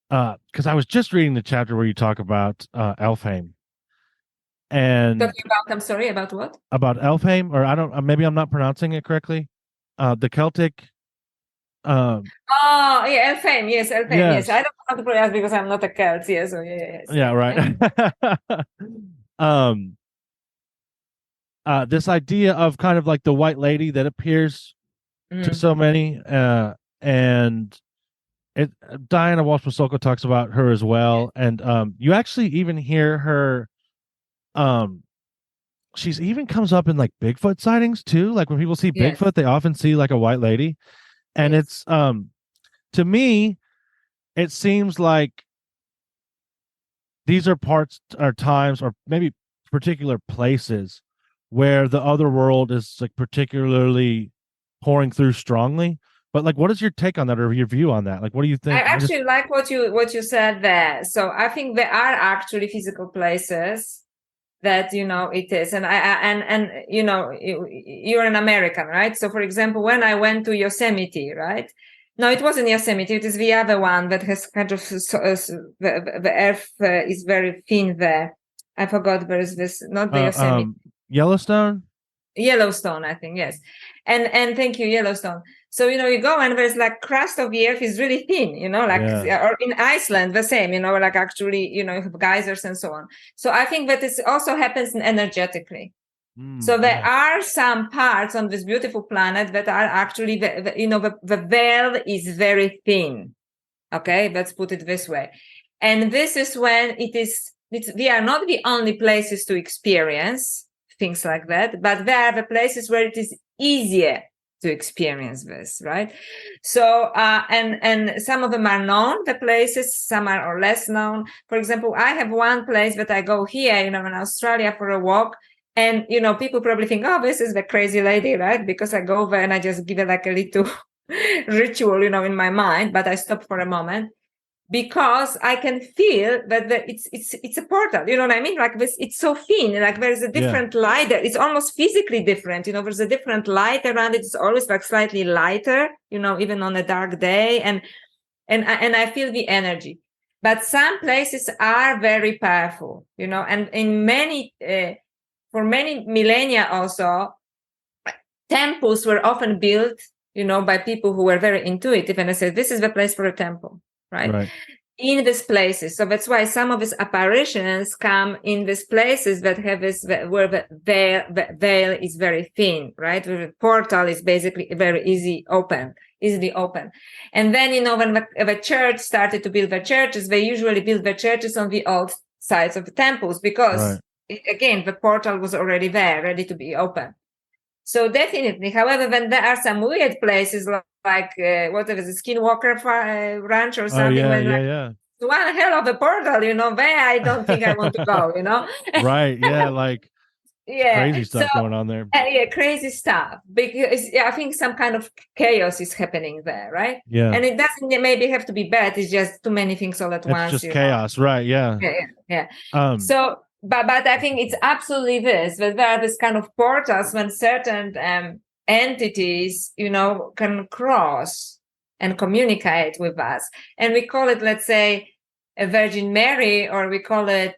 because I was just reading the chapter where you talk about Elfheim. And talking about, I'm sorry, about what? About Elfheim, or I don't, maybe I'm not pronouncing it correctly. The Celtic Elfheim, yes, Elfheim, yes. I don't know how to pronounce because I'm not a Celt, yes. So yes. Yeah, right. This idea of kind of like the white lady that appears to so many, and Diana Walsh-Masoko talks about her as well, and you actually even hear her. She's even comes up in like Bigfoot sightings too. Like when people see Bigfoot, they often see like a white lady, and it's to me, it seems like these are parts or times or maybe particular places where the other world is like particularly pouring through strongly. But like, what is your take on that, or your view on that? Like, what do you think? I actually like what you said there. So I think there are actually physical places that it is, and you're an American, right? So for example, when I went to Yosemite, right? No, it wasn't Yosemite. It is the other one that has kind of the earth is very thin there. I forgot. There is this, not the Yosemite. Yellowstone, I think, yes. And thank you, Yellowstone. So you go and there's like crust of the earth is really thin, or in Iceland the same, like actually, you have geysers and so on. So I think that this also happens energetically. So there are some parts on this beautiful planet that are actually the veil is very thin. Okay, let's put it this way. And this is when we are not the only places to experience things like that, but there are the places where it is easier to experience this, right? So and some of them are known, the places, some are less known. For example, I have one place that I go here, in Australia for a walk, and people probably think, oh, this is the crazy lady, right? Because I go there and I just give it like a little ritual, in my mind, but I stop for a moment because I can feel that it's a portal, you know what I mean? Like this, it's so thin, like there's a different light there. It's almost physically different, there's a different light around it. It's always like slightly lighter, even on a dark day, and I feel the energy. But some places are very powerful, and in many for many millennia also, temples were often built, by people who were very intuitive, and I said, this is the place for a temple. Right. In these places. So that's why some of these apparitions come in these places that have this, where the veil is very thin, right? Where the portal is basically very easily open. And then, when the church started to build the churches, they usually build the churches on the old sides of the temples because, again, the portal was already there, ready to be open. So definitely, however, when there are some weird places like whatever, the Skinwalker Ranch or something, one hell of a portal, there I don't think I want to go, Right, yeah, like crazy stuff going on there. Crazy stuff, because I think some kind of chaos is happening there, right? Yeah. And it doesn't maybe have to be bad, it's just too many things all at once. It's just chaos, right? Yeah. So But I think it's absolutely this, that there are this kind of portals when certain entities, can cross and communicate with us. And we call it, let's say, a Virgin Mary, or we call it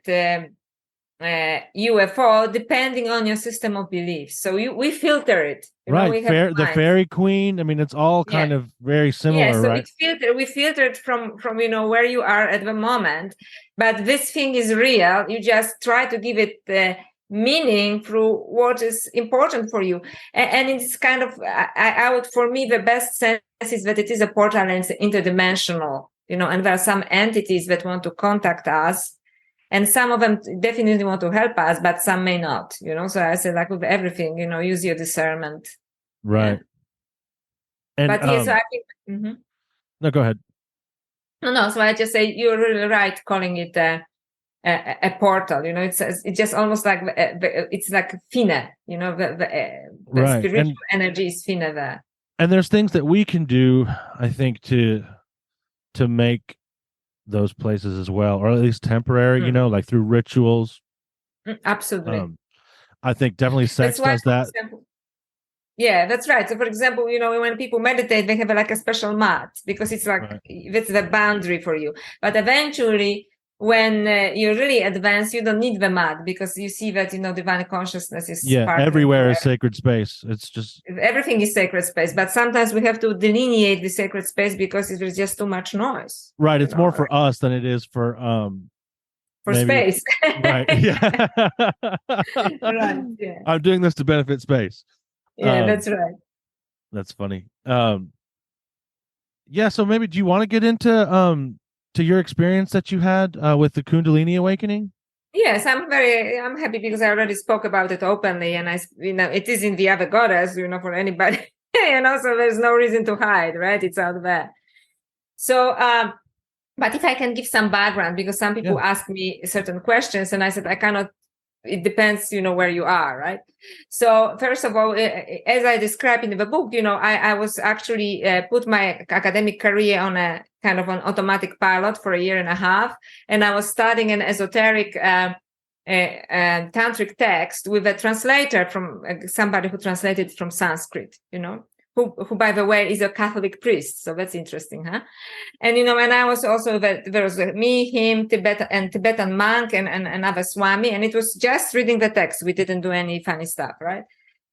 UFO, depending on your system of beliefs. So we filter it. Right. The fairy queen. I mean, it's all kind of very similar, so right? we filtered from where you are at the moment. But this thing is real. You just try to give it meaning through what is important for you. And it's kind of, I would, for me, the best sense is that it is a portal and it's interdimensional, and there are some entities that want to contact us. And some of them definitely want to help us, but some may not, So I say, like with everything, use your discernment. Right. Yeah. And, but yes, so I think. Mm-hmm. No, go ahead. No. So I just say you're really right calling it a portal. It's just almost like it's like fine. The right. spiritual energy is fine there. And there's things that we can do, I think, to make those places as well, or at least temporary, like through rituals. Absolutely. I think definitely sex does that. Yeah, that's right. So, for example, when people meditate, they have like a special mat because it's like that's the boundary for you. But eventually, when you really advance, you don't need the mat because you see that divine consciousness is everywhere is sacred space. It's just everything is sacred space. But sometimes we have to delineate the sacred space because there's just too much noise. Right. It's more for us than it is for space. Right. Yeah. Right. Yeah. I'm doing this to benefit space. Yeah, that's right. That's funny. Yeah, so maybe do you want to get into to your experience that you had with the Kundalini awakening? Yes, I'm happy because I already spoke about it openly, and it is in the other goddess, for anybody, so there's no reason to hide, right? It's out there. So, but if I can give some background, because some people ask me certain questions, and I said I cannot. It depends, where you are, right? So first of all, as I described in the book, I was actually put my academic career on a kind of an automatic pilot for 1.5 years, and I was studying an esoteric tantric text with a translator from somebody who translated from Sanskrit, who by the way is a Catholic priest. So that's interesting, huh? And and I was also there was me, him, Tibetan monk, and another Swami, and it was just reading the text. We didn't do any funny stuff, right?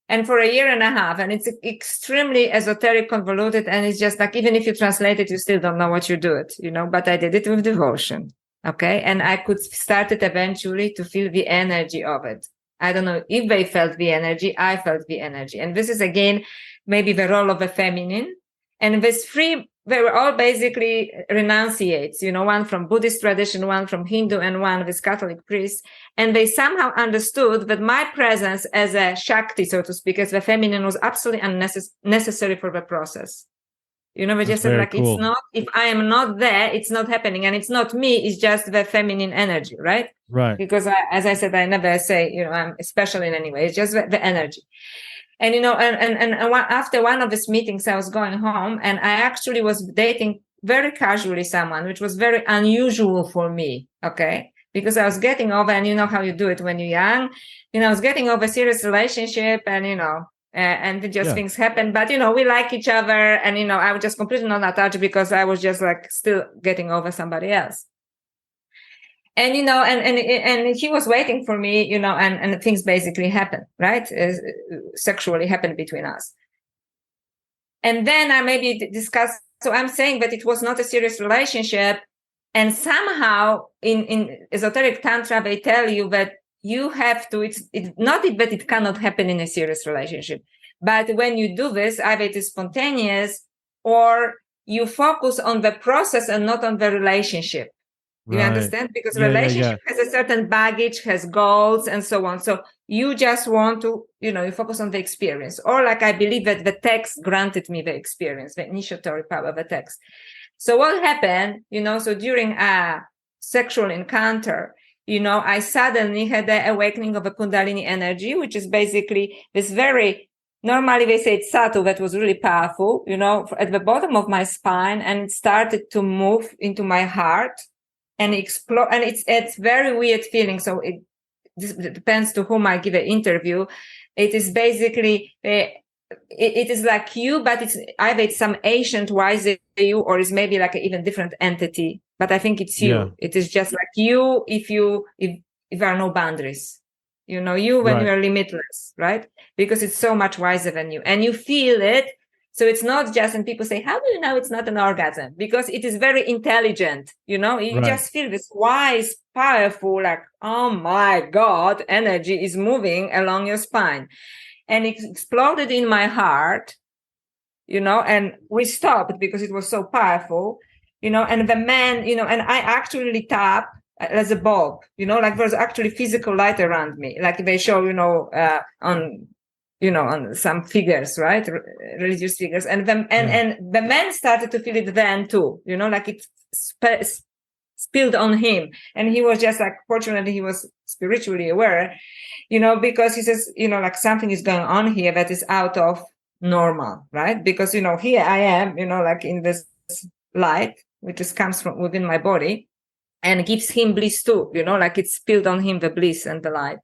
And for 1.5 years, and it's extremely esoteric, convoluted, and it's just like even if you translate it, you still don't know what you do it, But I did it with devotion, okay? And I could start it eventually to feel the energy of it. I don't know if they felt the energy. I felt the energy, and this is again maybe the role of the feminine. And this three, they were all basically renunciates, one from Buddhist tradition, one from Hindu, and one with Catholic priests. And they somehow understood that my presence as a Shakti, so to speak, as the feminine was absolutely unnecessary for the process. They just said, like, cool. It's not, if I am not there, it's not happening. And it's not me, it's just the feminine energy, right? Right. Because as I said, I never say, I'm special in any way. It's just the energy. And, and after one of these meetings, I was going home and I actually was dating very casually someone, which was very unusual for me. Okay. Because I was getting over, and you know how you do it when you're young, I was getting over a serious relationship and, and just things happen, but, we like each other. And, I was just completely not attached because I was just like still getting over somebody else. And, and he was waiting for me, and things basically happened, right? Sexually happened between us. And then I maybe discussed, so I'm saying that it was not a serious relationship. And somehow in esoteric tantra, they tell you that you have to, it's not that it cannot happen in a serious relationship, but when you do this, either it is spontaneous or you focus on the process and not on the relationship. You understand? Because relationship has a certain baggage, has goals, and so on. So you just want to, you focus on the experience. Or like I believe that the text granted me the experience, the initiatory power of the text. So what happened, so during a sexual encounter, I suddenly had the awakening of a Kundalini energy, which is basically this very, normally they say it's subtle, that was really powerful, at the bottom of my spine, and it started to move into my heart. And explore, and it's very weird feeling. So it depends to whom I give an interview. It is basically it is like you, but it's either it's some ancient wise you, or it's maybe like an even different entity. But I think it's you. Yeah. It is just like you if there are no boundaries. You know, you when you are limitless, right? Because it's so much wiser than you, and you feel it. So it's not just, and people say, how do you know it's not an orgasm? Because it is very intelligent, you know, you just feel this wise, powerful, like, oh my God, energy is moving along your spine. And it exploded in my heart, you know, and we stopped because it was so powerful, you know, and the man, you know, and I actually lit up as a bulb, you know, like there's actually physical light around me, like they show, you know, on some figures, right? Religious figures. And the man started to feel it then too, you know, like it spilled on him. And he was just like, fortunately, he was spiritually aware, you know, because he says, you know, like something is going on here that is out of normal, right? Because, you know, here I am, you know, like in this light, which just comes from within my body, and gives him bliss too, you know, like it spilled on him the bliss and the light.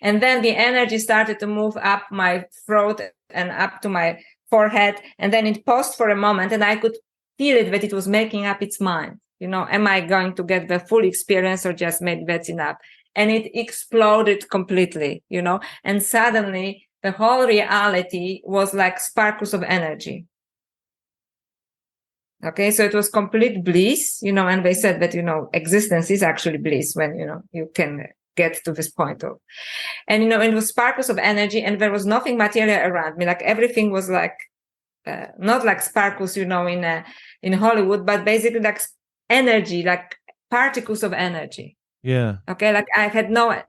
And then the energy started to move up my throat and up to my forehead. And then it paused for a moment, and I could feel it that it was making up its mind. You know, am I going to get the full experience, or just maybe that's enough? And it exploded completely, you know, and suddenly the whole reality was like sparkles of energy. Okay, so it was complete bliss, you know, and they said that, you know, existence is actually bliss when, you know, you can get to this point of, and, you know, it was sparkles of energy, and there was nothing material around me. Like everything was like, not like sparkles, you know, in Hollywood, but basically like energy, like particles of energy. Yeah. Okay, like I had no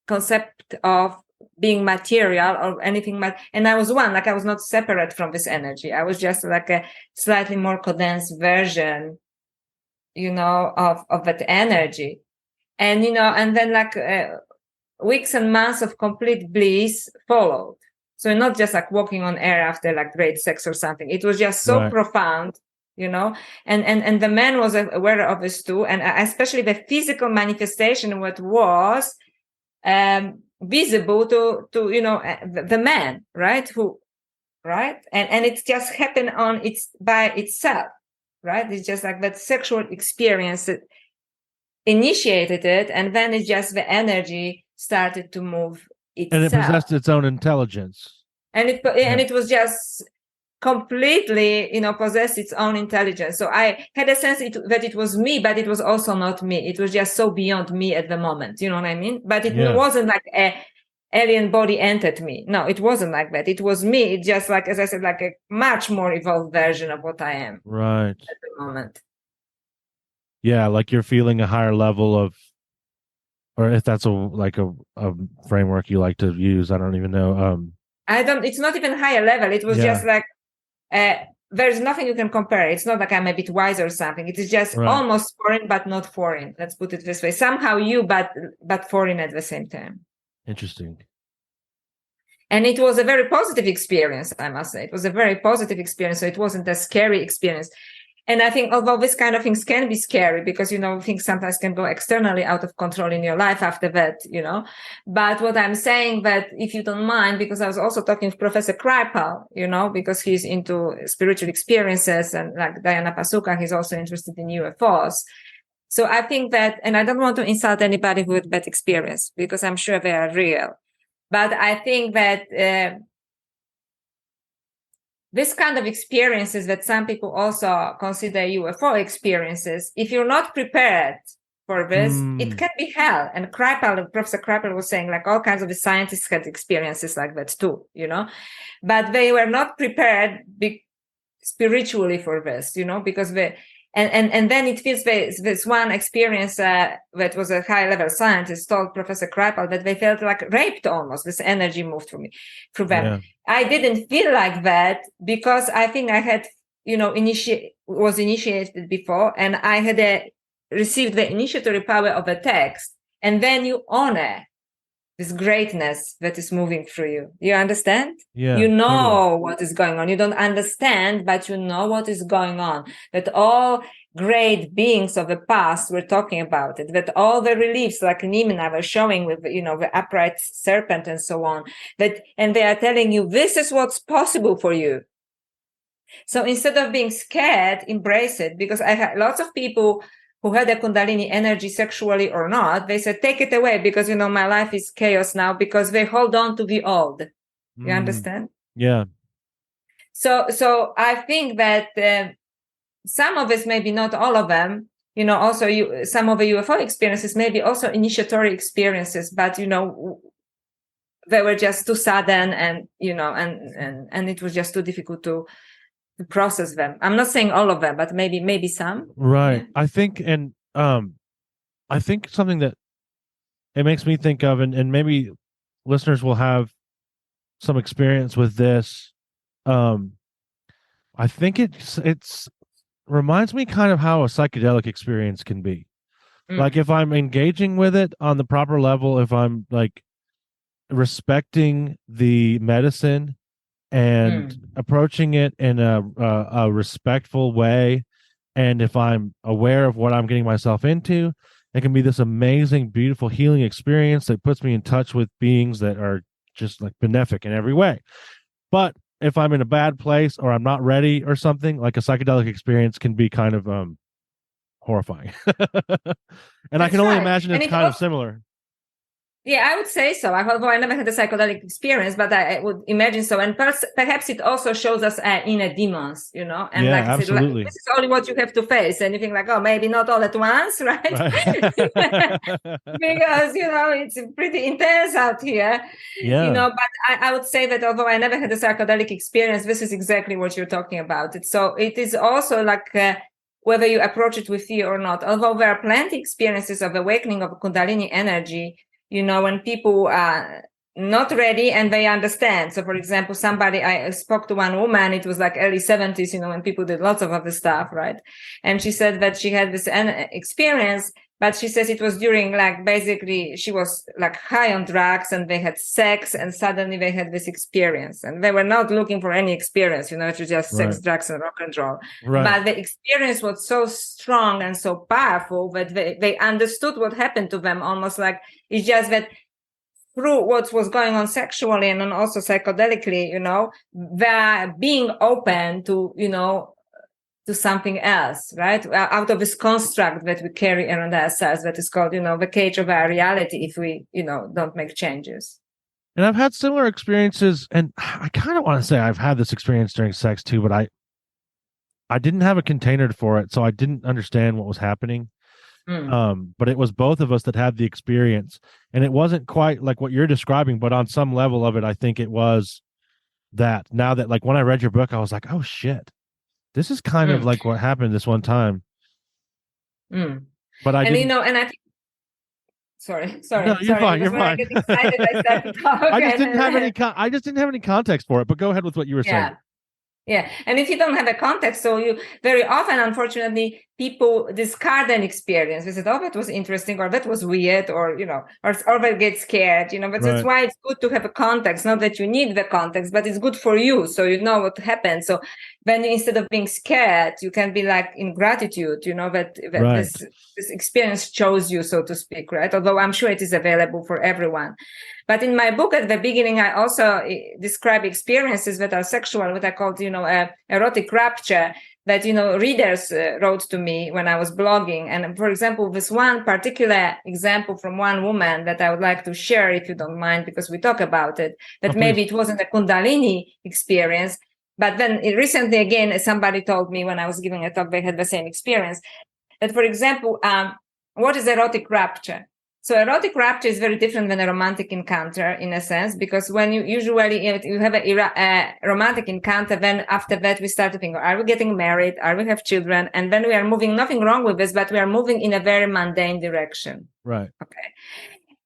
concept of being material or anything, and I was one, like I was not separate from this energy. I was just like a slightly more condensed version, you know, of that energy. And, you know, and then like weeks and months of complete bliss followed. So not just like walking on air after like great sex or something. It was just so profound, you know, and the man was aware of this too. And especially the physical manifestation, what was visible to you know, the man, right? And it just happened by itself, right? It's just like that sexual experience that initiated it, and then it's just the energy started to move itself. And it possessed its own intelligence. And it was just completely, you know, possessed its own intelligence. So I had a sense that it was me, but it was also not me. It was just so beyond me at the moment. You know what I mean? But it wasn't like a alien body entered me. No, it wasn't like that. It was me. It just like, as I said, like a much more evolved version of what I am. Right. At the moment. Yeah, like you're feeling a higher level of, or if that's a framework you like to use, I don't even know. It's not even higher level. It was just like, there's nothing you can compare. It's not like I'm a bit wiser or something. It is just almost foreign, but not foreign. Let's put it this way. Somehow you, but foreign at the same time. Interesting. And it was a very positive experience, I must say. It was a very positive experience. So it wasn't a scary experience. And I think although this kind of things can be scary, because, you know, things sometimes can go externally out of control in your life after that, you know. But what I'm saying, that if you don't mind, because I was also talking with Professor Kripal, you know, because he's into spiritual experiences, and like Diana Pasuka, he's also interested in UFOs. So I think that, and I don't want to insult anybody who had that experience, because I'm sure they are real. But I think that this kind of experiences that some people also consider UFO experiences, if you're not prepared for this, it can be hell. And Professor Kripal was saying, like, all kinds of scientists had experiences like that too, you know, but they were not prepared spiritually for this, you know, because and then it feels this one experience that was a high level scientist told Professor Kripal that they felt like raped almost. This energy moved through them. Yeah. I didn't feel like that, because I think I had, you know, was initiated before, and I had received the initiatory power of a text, and then you honor this greatness that is moving through you. You understand? Yeah, you know totally. What is going on. You don't understand, but you know what is going on. That all great beings of the past were talking about it, that all the reliefs like Nimna were showing with, the upright serpent and so on, and they are telling you, this is what's possible for you. So instead of being scared, embrace it, because I had lots of people who had a Kundalini energy sexually or not, they said, take it away because, my life is chaos now, because they hold on to the old. You understand? Yeah. So I think that some of us, maybe not all of them, also some of the UFO experiences, maybe also initiatory experiences, but they were just too sudden, and and it was just too difficult to process them. I'm not saying all of them, but maybe some. Right. Yeah. I think, and I think something that it makes me think of, and maybe listeners will have some experience with this. I think it's reminds me kind of how a psychedelic experience can be. Like if I'm engaging with it on the proper level, if I'm like respecting the medicine and approaching it in a respectful way, and if I'm aware of what I'm getting myself into, it can be this amazing, beautiful healing experience that puts me in touch with beings that are just like benefic in every way. But if I'm in a bad place or I'm not ready or something, like a psychedelic experience can be kind of horrifying. And I can only imagine it's kind of similar. Yeah, I would say so. Although I never had a psychedelic experience, but I would imagine so. And perhaps it also shows us inner demons, and yeah, like absolutely. this is only what you have to face. And you think like, oh, maybe not all at once, right? Because it's pretty intense out here. Yeah. But I would say that although I never had a psychedelic experience, this is exactly what you're talking about. So it is also like whether you approach it with fear or not. Although there are plenty experiences of awakening of Kundalini energy. When people are not ready and they understand. So, for example, I spoke to one woman, it was like early 70s, when people did lots of other stuff, right? And she said that she had this experience, but she says it was during basically she was like high on drugs and they had sex and suddenly they had this experience. And they were not looking for any experience, it was just sex, drugs, and rock and roll. Right. But the experience was so strong and so powerful that they understood what happened to them, almost like it's just that through what was going on sexually and also psychedelically, they're being open to, to something else, right? Out of this construct that we carry around ourselves that is called, the cage of our reality if we, don't make changes. And I've had similar experiences, and I kind of want to say I've had this experience during sex too, but I didn't have a container for it, so I didn't understand what was happening. But it was both of us that had the experience, and it wasn't quite like what you're describing, but on some level of it, I think it was that. Now that, like, when I read your book, I was like, oh shit, this is kind of like what happened this one time. But I didn't. And I think. Sorry. No, you're fine. You're fine. I get excited, I start to talk. I just didn't have any context for it. But go ahead with what you were saying. Yeah. And if you don't have a context, so you very often, unfortunately, people discard an experience. They said, oh, that was interesting, or that was weird, or, or they get scared, but that's why it's good to have a context. Not that you need the context, but it's good for you. So you know what happened. So then instead of being scared, you can be like in gratitude, that this experience chose you, so to speak, right? Although I'm sure it is available for everyone. But in my book at the beginning, I also describe experiences that are sexual, what I called, erotic rapture, that, readers wrote to me when I was blogging. And for example, this one particular example from one woman that I would like to share, if you don't mind, because we talk about it, that maybe it wasn't a Kundalini experience. But then recently, again, somebody told me when I was giving a talk, they had the same experience. That, for example, what is erotic rapture? So erotic rapture is very different than a romantic encounter in a sense, because when you usually you have a romantic encounter, then after that we start to think, are we getting married? Are we have children? And then we are moving, nothing wrong with this, but we are moving in a very mundane direction. Right. Okay.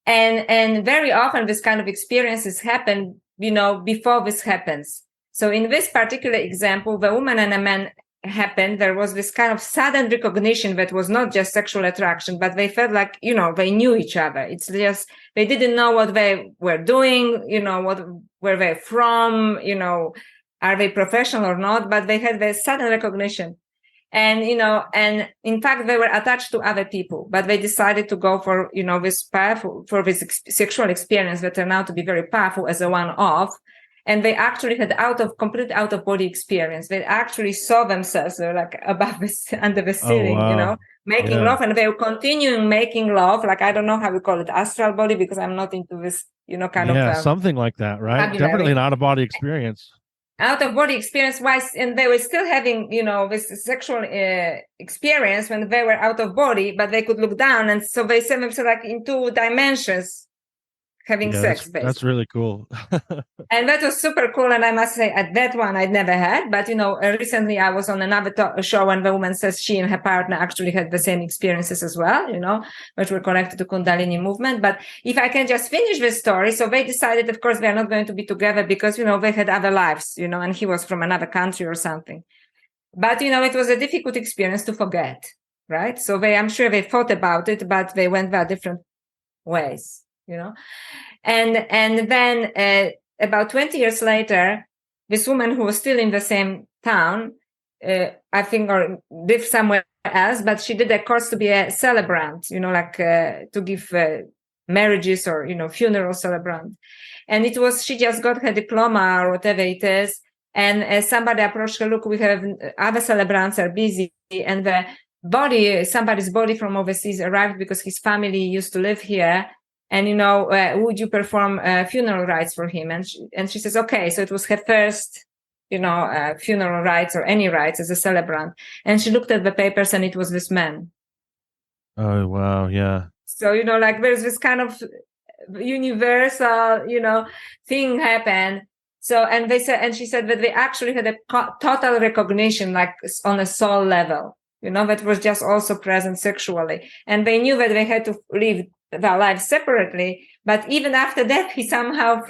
And very often this kind of experiences happen, before this happens. So in this particular example, the woman and a man happened, there was this kind of sudden recognition that was not just sexual attraction, but they felt like, they knew each other. It's just, they didn't know what they were doing, where they're from, are they professional or not, but they had this sudden recognition. And, and in fact, they were attached to other people, but they decided to go for, this sexual experience that turned out to be very powerful as a one-off. And they actually had complete out of body experience. They actually saw themselves like above under the ceiling, making love, and they were continuing making love. Like, I don't know how we call it, astral body, because I'm not into this, kind of something like that, right? Vocabulary. Definitely an out of body experience. Out of body experience wise, and they were still having, this sexual experience when they were out of body, but they could look down, and so they saw themselves like in 2 dimensions having sex. That's really cool. And that was super cool. And I must say, at that one I'd never had, but recently I was on another show, and the woman says she and her partner actually had the same experiences as well, which were connected to Kundalini movement. But if I can just finish this story, so they decided, of course, they're not going to be together because they had other lives, and he was from another country or something. But it was a difficult experience to forget, right? So I'm sure they thought about it, but they went their different ways, and then about 20 years later, this woman who was still in the same town, I think, or lived somewhere else, but she did a course to be a celebrant, to give marriages or, funeral celebrant. And she just got her diploma or whatever it is. And somebody approached her, look, we have other celebrants are busy. And somebody's body from overseas arrived because his family used to live here. And, would you perform funeral rites for him? And she says, okay. So it was her first, funeral rites or any rites as a celebrant. And she looked at the papers, and it was this man. Oh, wow. Yeah. So, there's this kind of universal, thing happen. So, and she said that they actually had a total recognition, like on a soul level, that was just also present sexually. And they knew that they had to live their lives separately, but even after that, he somehow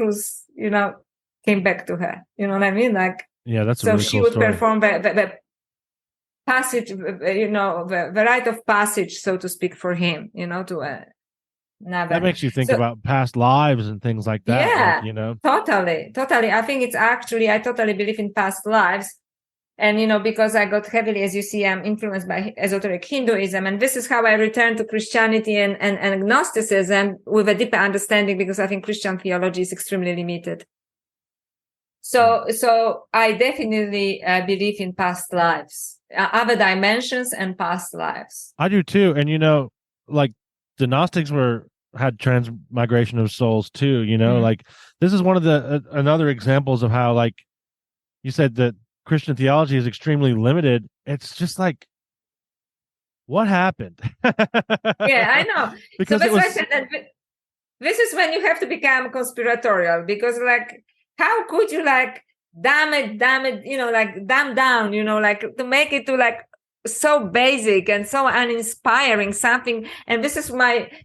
came back to her. You know what I mean? Like, yeah, that's so really she cool would story. perform the passage, the rite of passage, so to speak, for him, to another. That makes you think about past lives and things like that. Yeah, totally. I think it's actually, I totally believe in past lives. And, because I got heavily, as you see, I'm influenced by esoteric Hinduism. And this is how I returned to Christianity and Gnosticism with a deeper understanding, because I think Christian theology is extremely limited. So I definitely believe in past lives, other dimensions and past lives. I do too. And, like the Gnostics had transmigration of souls too, like this is one of the another examples of how, like you said, that Christian theology is extremely limited. It's just like, what happened? Yeah, I know. Because so this is when you have to become conspiratorial, because like, how could you dumb it, dumb down, to make it to so basic and so uninspiring something. And this is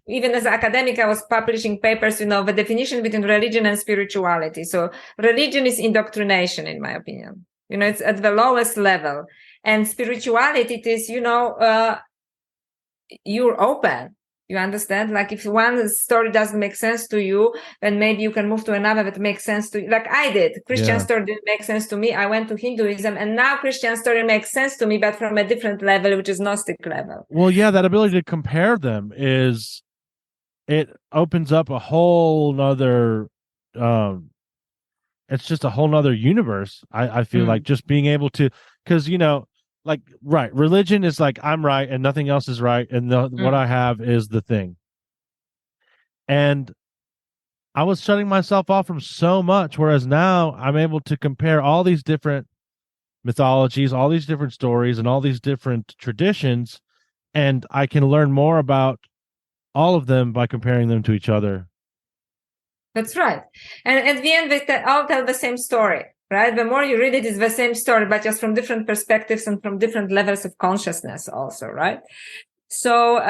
even as an academic, I was publishing papers, the definition between religion and spirituality. So religion is indoctrination, in my opinion. It's at the lowest level. And spirituality, it is, you're open. You understand? Like, if one story doesn't make sense to you, then maybe you can move to another that makes sense to you. Like I did. Christian story didn't make sense to me. I went to Hinduism, and now Christian story makes sense to me, but from a different level, which is Gnostic level. Well, yeah, that ability to compare them it opens up a whole nother, it's just a whole nother universe. I feel like just being able to, because, like, right, religion is like, I'm right and nothing else is right, and what I have is the thing. And I was shutting myself off from so much, whereas now I'm able to compare all these different mythologies, all these different stories, and all these different traditions, and I can learn more about all of them by comparing them to each other. That's right. And at the end, they all tell the same story. Right? The more you read it, it's the same story, but just from different perspectives and from different levels of consciousness also, right? So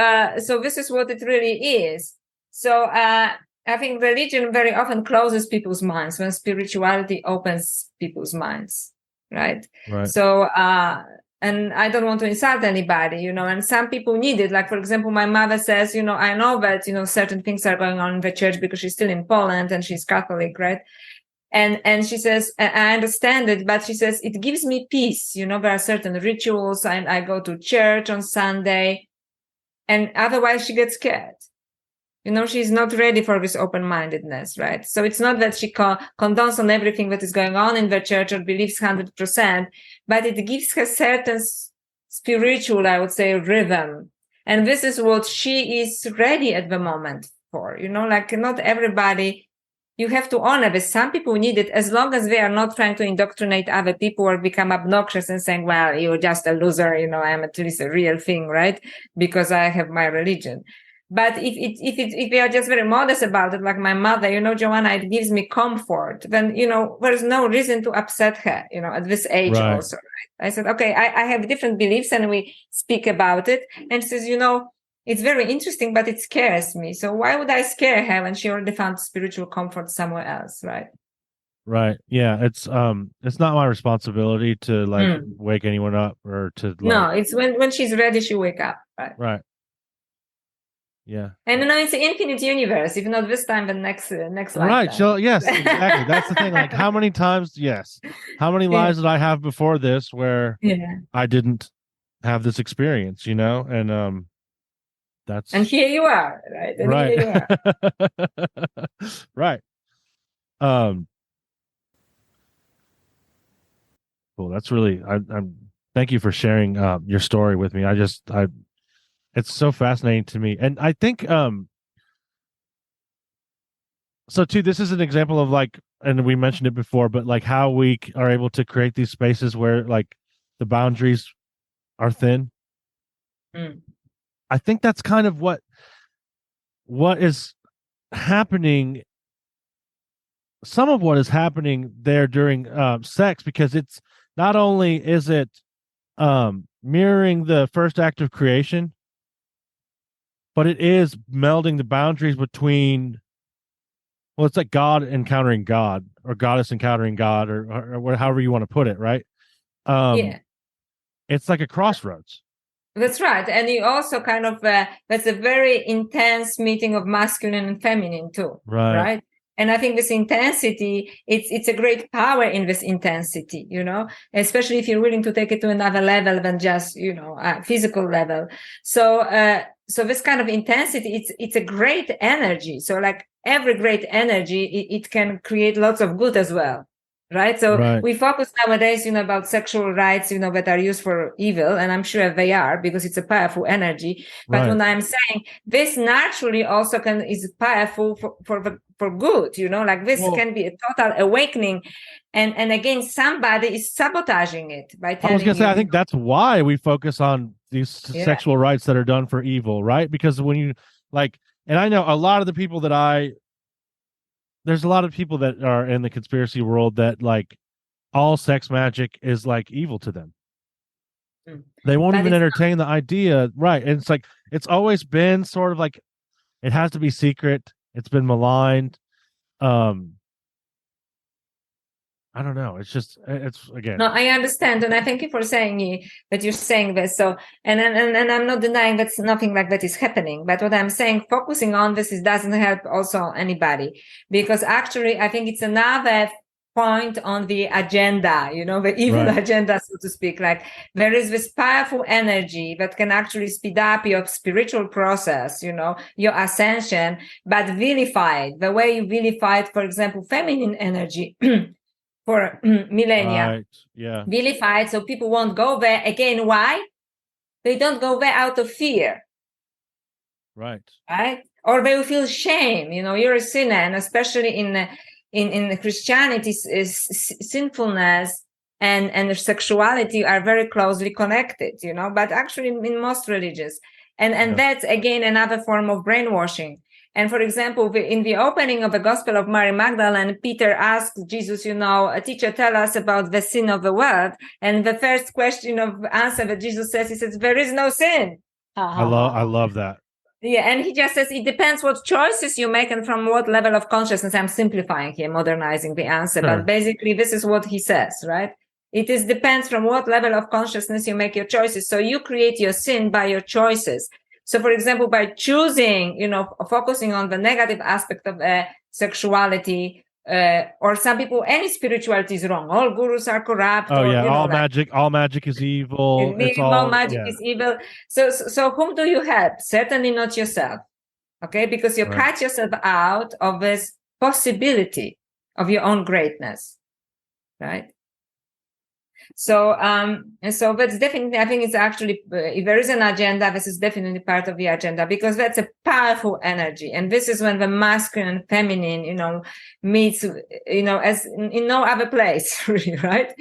this is what it really is. So I think religion very often closes people's minds when spirituality opens people's minds, right? So, and I don't want to insult anybody, and some people need it. Like, for example, my mother says, I know that, certain things are going on in the church because she's still in Poland and she's Catholic, right? And she says, I understand it, but she says, it gives me peace. You know, there are certain rituals, and I go to church on Sunday, and otherwise she gets scared. You know, she's not ready for this open-mindedness, right? So it's not that she condones on everything that is going on in the church or believes 100%, but it gives her certain spiritual, I would say, rhythm. And this is what she is ready at the moment for. You know, like not everybody, you have to honor this. Some people need it as long as they are not trying to indoctrinate other people or become obnoxious and saying, well, you're just a loser, you know, I'm at least a real thing, right? Because I have my religion. But if we are just very modest about it, like my mother, you know, Joanna, it gives me comfort, then, you know, there's no reason to upset her, you know, at this age also. Right? I said, okay, I have different beliefs, and we speak about it. And she says, you know, it's very interesting, but it scares me. So why would I scare her when she already found spiritual comfort somewhere else, right? Right. Yeah. It's not my responsibility to like wake anyone up or to like. No, it's when she's ready, she wake up. Right. Right. Yeah. And you know, it's an infinite universe. If not this time, the next lifetime. Right. So yes, exactly. That's the thing. Like, how many times? Yes. How many lives did I have before this where I didn't have this experience? You know, and that's. And here you are, right? And right. Here you are. Right. Cool. That's really. I'm. Thank you for sharing your story with me. It's so fascinating to me, and I think so too. This is an example of like, and we mentioned it before, but like how we are able to create these spaces where like the boundaries are thin. I think that's kind of what is happening. Some of what is happening there during sex, because it's not only is it mirroring the first act of creation, but it is melding the boundaries between, well, it's like God encountering God, or goddess encountering God, or however you want to put it, right? It's like a crossroads. That's right. And you also kind of, that's a very intense meeting of masculine and feminine too, right? And I think this intensity, it's a great power in this intensity, you know, especially if you're willing to take it to another level than just, you know, physical level. So this kind of intensity, it's a great energy. So like every great energy, it can create lots of good as well. Right. So we focus nowadays, you know, about sexual rights, you know, that are used for evil. And I'm sure they are, because it's a powerful energy. But when I'm saying this naturally also is powerful for good, you know, like this can be a total awakening. And again, somebody is sabotaging it by telling I was going to say, I think that's why we focus on these sexual rights that are done for evil, right? Because when you like, and I know a lot of the people there's a lot of people that are in the conspiracy world that like all sex magic is like evil to them. They won't even entertain the idea. Right. And it's like, it's always been sort of like, it has to be secret. It's been maligned. I don't know. It's again. No, I understand. And I thank you for saying that you're saying this. So, and I'm not denying that nothing like that is happening. But what I'm saying, focusing on this doesn't help also anybody, because actually I think it's another point on the agenda, you know, the evil agenda, so to speak. Like there is this powerful energy that can actually speed up your spiritual process, you know, your ascension, but vilified the way you vilified, for example, feminine energy. For millennia, vilified, so people won't go there again. Why? They don't go there out of fear, right? Or they will feel shame. You know, you're a sinner, and especially in Christianity, sinfulness and sexuality are very closely connected. You know, but actually in most religions, and that's again another form of brainwashing. And for example, in the opening of the Gospel of Mary Magdalene, Peter asked Jesus, you know, teacher, tell us about the sin of the world. And the first question of answer that Jesus says, he says, there is no sin. I love that. Yeah, and he just says, it depends what choices you make and from what level of consciousness. I'm simplifying here, modernizing the answer, but basically this is what he says, right? It depends from what level of consciousness you make your choices. So you create your sin by your choices. So, for example, by choosing, you know, focusing on the negative aspect of sexuality, or some people, any spirituality is wrong. All gurus are corrupt. Oh Or, yeah, you know, all magic is evil. It's all all magic is evil. So whom do you help? Certainly not yourself. Okay, because you cut yourself out of this possibility of your own greatness, right? So and so that's definitely, I think it's actually, if there is an agenda, this is definitely part of the agenda, because that's a powerful energy, and this is when the masculine and feminine, you know, meets, you know, as in no other place, really, right?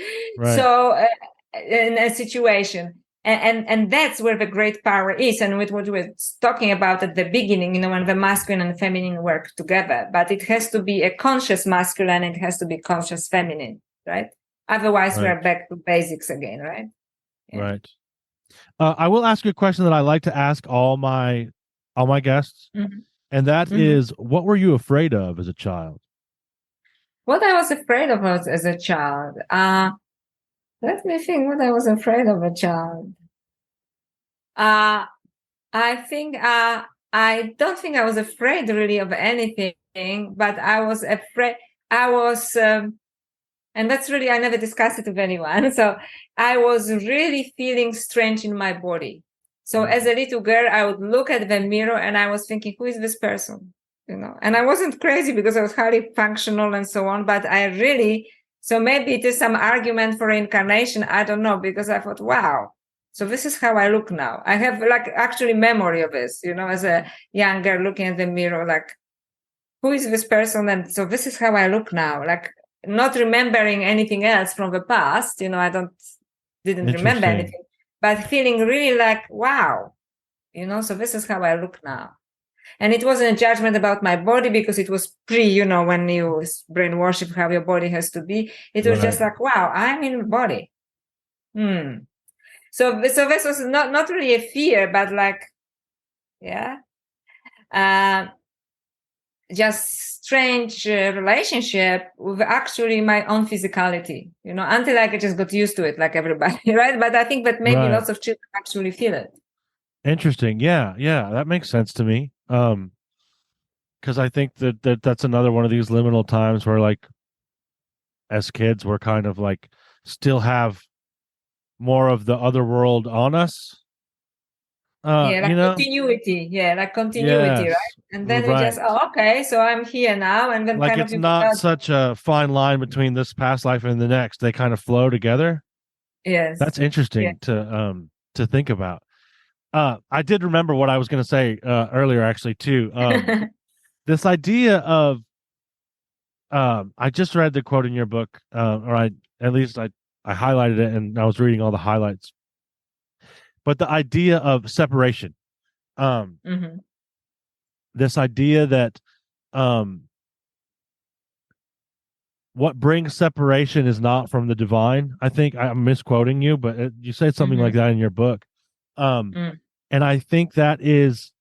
So in a situation. And that's where the great power is, and with what we were talking about at the beginning, you know, when the masculine and feminine work together. But it has to be a conscious masculine, it has to be conscious feminine, right? Otherwise, we're back to basics again, right? Yeah. Right. I will ask you a question that I like to ask all my guests, and that is, what were you afraid of as a child? What I was afraid of as a child. Let me think. What I was afraid of a child. I think I don't think I was afraid really of anything, but I was afraid. I was. And that's really, I never discussed it with anyone. So I was really feeling strange in my body. So as a little girl, I would look at the mirror and I was thinking, who is this person? You know, and I wasn't crazy because I was highly functional and so on, but I really, so maybe it is some argument for reincarnation. I don't know, because I thought, wow, so this is how I look now. I have like actually memory of this, you know, as a young girl looking at the mirror, like, who is this person? And so this is how I look now. Like, not remembering anything else from the past, you know, I didn't remember anything, but feeling really like, wow, you know, so this is how I look now. And it wasn't a judgment about my body, because it was you know, when you brainwash how your body has to be, it was just like, wow, I'm in the body. So this was not really a fear, but like, yeah. Just strange relationship with actually my own physicality, you know, until I just got used to it like everybody, right? But I think that maybe lots of children actually feel it. Interesting. Yeah, that makes sense to me. Because I think that's another one of these liminal times where, like, as kids, we're kind of like still have more of the other world on us. Like you know? continuity. Yeah, like continuity, yes, right? And then we just, okay, so I'm here now. And then like, kind it's of not such a fine line between this past life and the next. They kind of flow together. Yes. That's interesting to think about. I did remember what I was going to say earlier, actually, too. This idea of, I just read the quote in your book, or I highlighted it and I was reading all the highlights. But the idea of separation, this idea that what brings separation is not from the divine. I think I'm misquoting you, but you said something like that in your book. And I think that is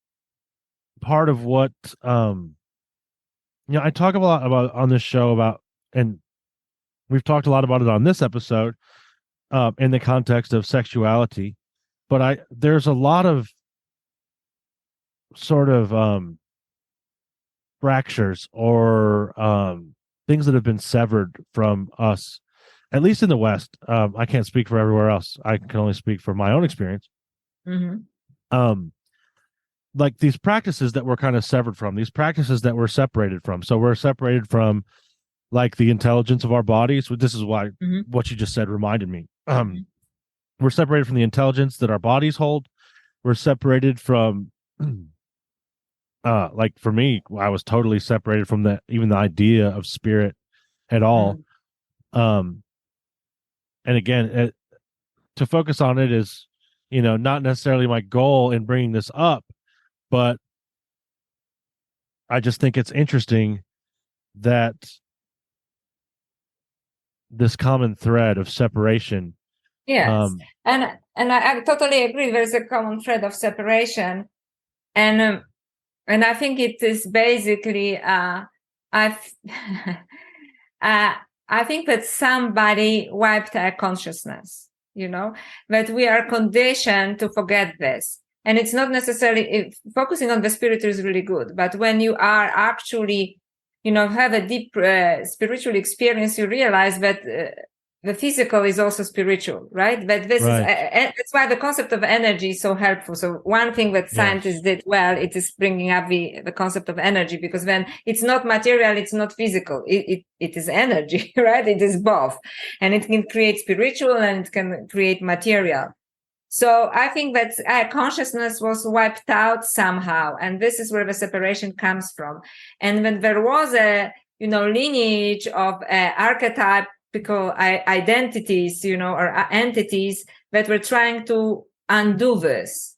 part of what, I talk a lot about on this show about, and we've talked a lot about it on this episode, in the context of sexuality. But there's a lot of sort of fractures or things that have been severed from us, at least in the West. I can't speak for everywhere else. I can only speak for my own experience. Like these practices that we're kind of severed from, these practices that we're separated from. So we're separated from, like, the intelligence of our bodies. This is why what you just said reminded me. We're separated from the intelligence that our bodies hold. We're separated from, like, for me, I was totally separated from even the idea of spirit at all. And again, to focus on it is, not necessarily my goal in bringing this up, but I just think it's interesting that this common thread of separation. Yes. And I totally agree. There's a common thread of separation. And I think it is basically, I think that somebody wiped our consciousness, that we are conditioned to forget this. And it's not necessarily, focusing on the spirit is really good. But when you are actually have a deep spiritual experience, you realize that the physical is also spiritual, right? But this is that's why the concept of energy is so helpful. So one thing that scientists did well, it is bringing up the concept of energy, because then it's not material, it's not physical, it is energy, right? It is both, and it can create spiritual and it can create material. So I think that consciousness was wiped out somehow, and this is where the separation comes from. And when there was a lineage of archetypical identities, or entities that were trying to undo this,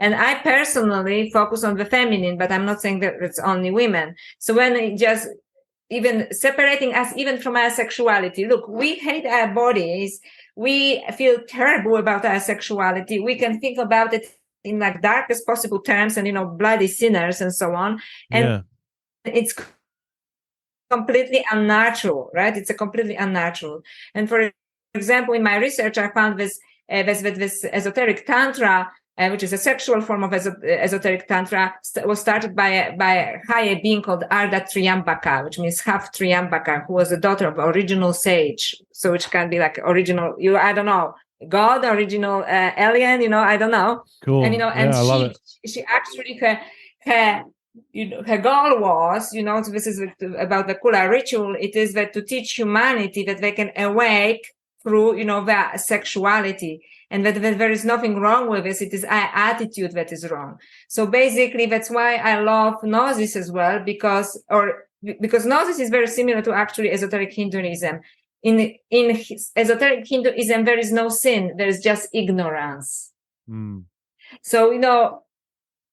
And I personally focus on the feminine, but I'm not saying that it's only women. So when it just even separating us even from our sexuality, look, we hate our bodies. We feel terrible about our sexuality. We can think about it in like darkest possible terms and, bloody sinners and so on. And it's completely unnatural, right? It's a completely unnatural. And for example, in my research, I found this esoteric tantra, which is a sexual form of esoteric tantra, was started by a higher being called Arda Triambaka, which means half Triambaka, who was the daughter of original sage. So which can be like original, I don't know, God, original alien, I don't know. Cool. And and she actually her goal was, so this is about the Kula ritual. It is that to teach humanity that they can awake through, their sexuality, and that there is nothing wrong with this. It is our attitude that is wrong. So basically, that's why I love Gnosis as well, because Gnosis is very similar to actually esoteric Hinduism. In esoteric Hinduism, there is no sin. There is just ignorance. So,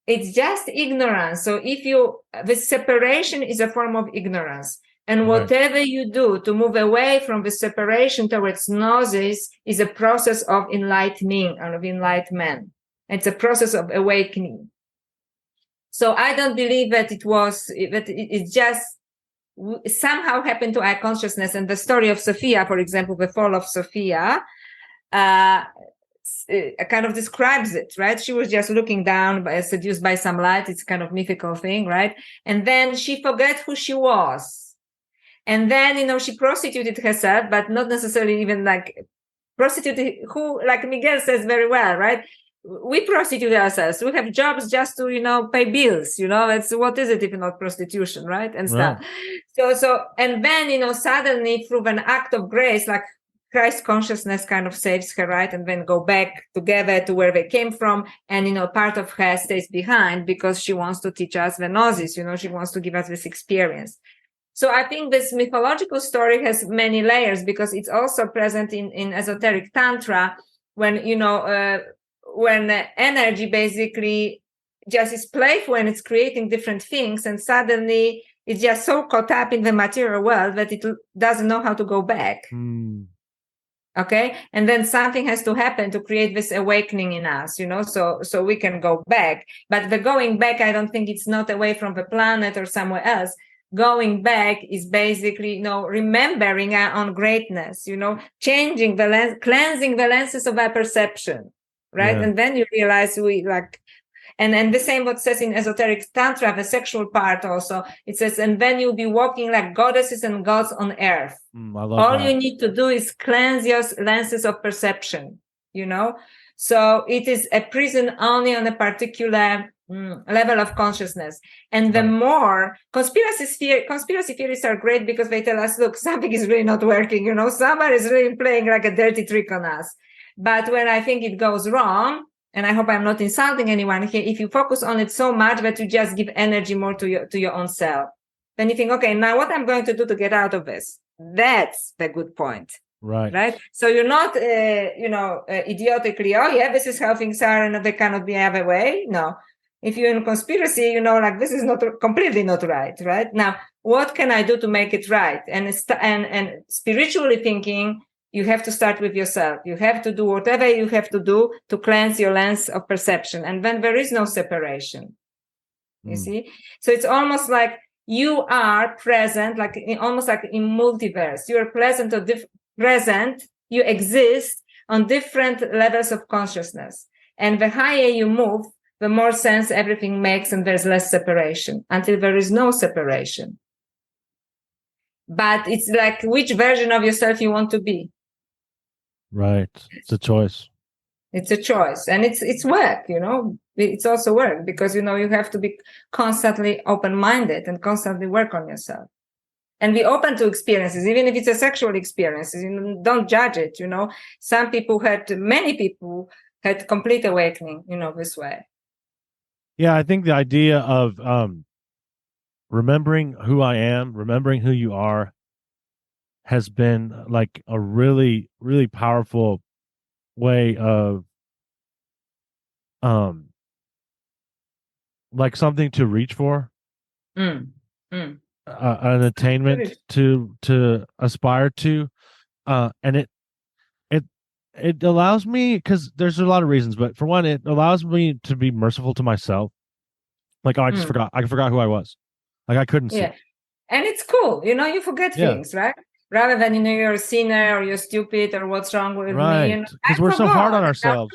it's just ignorance. So the separation is a form of ignorance. And whatever you do to move away from the separation towards Gnosis is a process of enlightening and of enlightenment. It's a process of awakening. So I don't believe that it just somehow happened to our consciousness. And the story of Sophia, for example, the fall of Sophia, kind of describes it, right? She was just looking down, seduced by some light. It's kind of mythical thing, right? And then she forgot who she was. And then, she prostituted herself, but not necessarily even like prostituted, who, like Miguel says very well, right? We prostitute ourselves. We have jobs just to, pay bills, that's what is it if not prostitution, right? And stuff. So, and then, suddenly through an act of grace, like Christ consciousness kind of saves her, right? And then go back together to where they came from. And, part of her stays behind because she wants to teach us the Gnosis, she wants to give us this experience. So I think this mythological story has many layers because it's also present in esoteric tantra when, when energy basically just is playful and it's creating different things, and suddenly it's just so caught up in the material world that it doesn't know how to go back. Okay. And then something has to happen to create this awakening in us, so we can go back. But the going back, I don't think it's not away from the planet or somewhere else. Going back is basically, remembering our own greatness, changing the lens, cleansing the lenses of our perception, right? And then you realize and the same what says in esoteric tantra, the sexual part also, it says, and then you'll be walking like goddesses and gods on earth. All you need to do is cleanse your lenses of perception, So it is a prison only on a particular level of consciousness. And the more conspiracy theories are great because they tell us, look, something is really not working, someone is really playing like a dirty trick on us. But when I think it goes wrong, and I hope I'm not insulting anyone here, if you focus on it so much that you just give energy more to your own self, then you think, okay, now what I'm going to do to get out of this? That's the good point. Right. So you're not, idiotically, this is how things are and they cannot be other way. No. If you're in conspiracy, this is not completely not right. Right. Now, what can I do to make it right? And spiritually thinking, you have to start with yourself. You have to do whatever you have to do to cleanse your lens of perception. And then there is no separation. You see? So it's almost like you are present, almost like in multiverse. You are present, you exist on different levels of consciousness. And the higher you move, the more sense everything makes, and there's less separation until there is no separation. But it's like which version of yourself you want to be. Right. It's a choice. It's a choice, and it's work, it's also work, because you have to be constantly open-minded and constantly work on yourself and be open to experiences, even if it's a sexual experience. Don't judge it. Many people had complete awakening this way. Yeah, I think the idea of remembering who I am, remembering who you are, has been like a really, really powerful way of like something to reach for, an attainment to aspire to, and it allows me, because there's a lot of reasons, but for one, it allows me to be merciful to myself. Like, I forgot who I was. Like, I couldn't see. And it's cool, you forget things, right? Rather than you're a sinner or you're stupid or what's wrong with me. Because we're so hard on ourselves.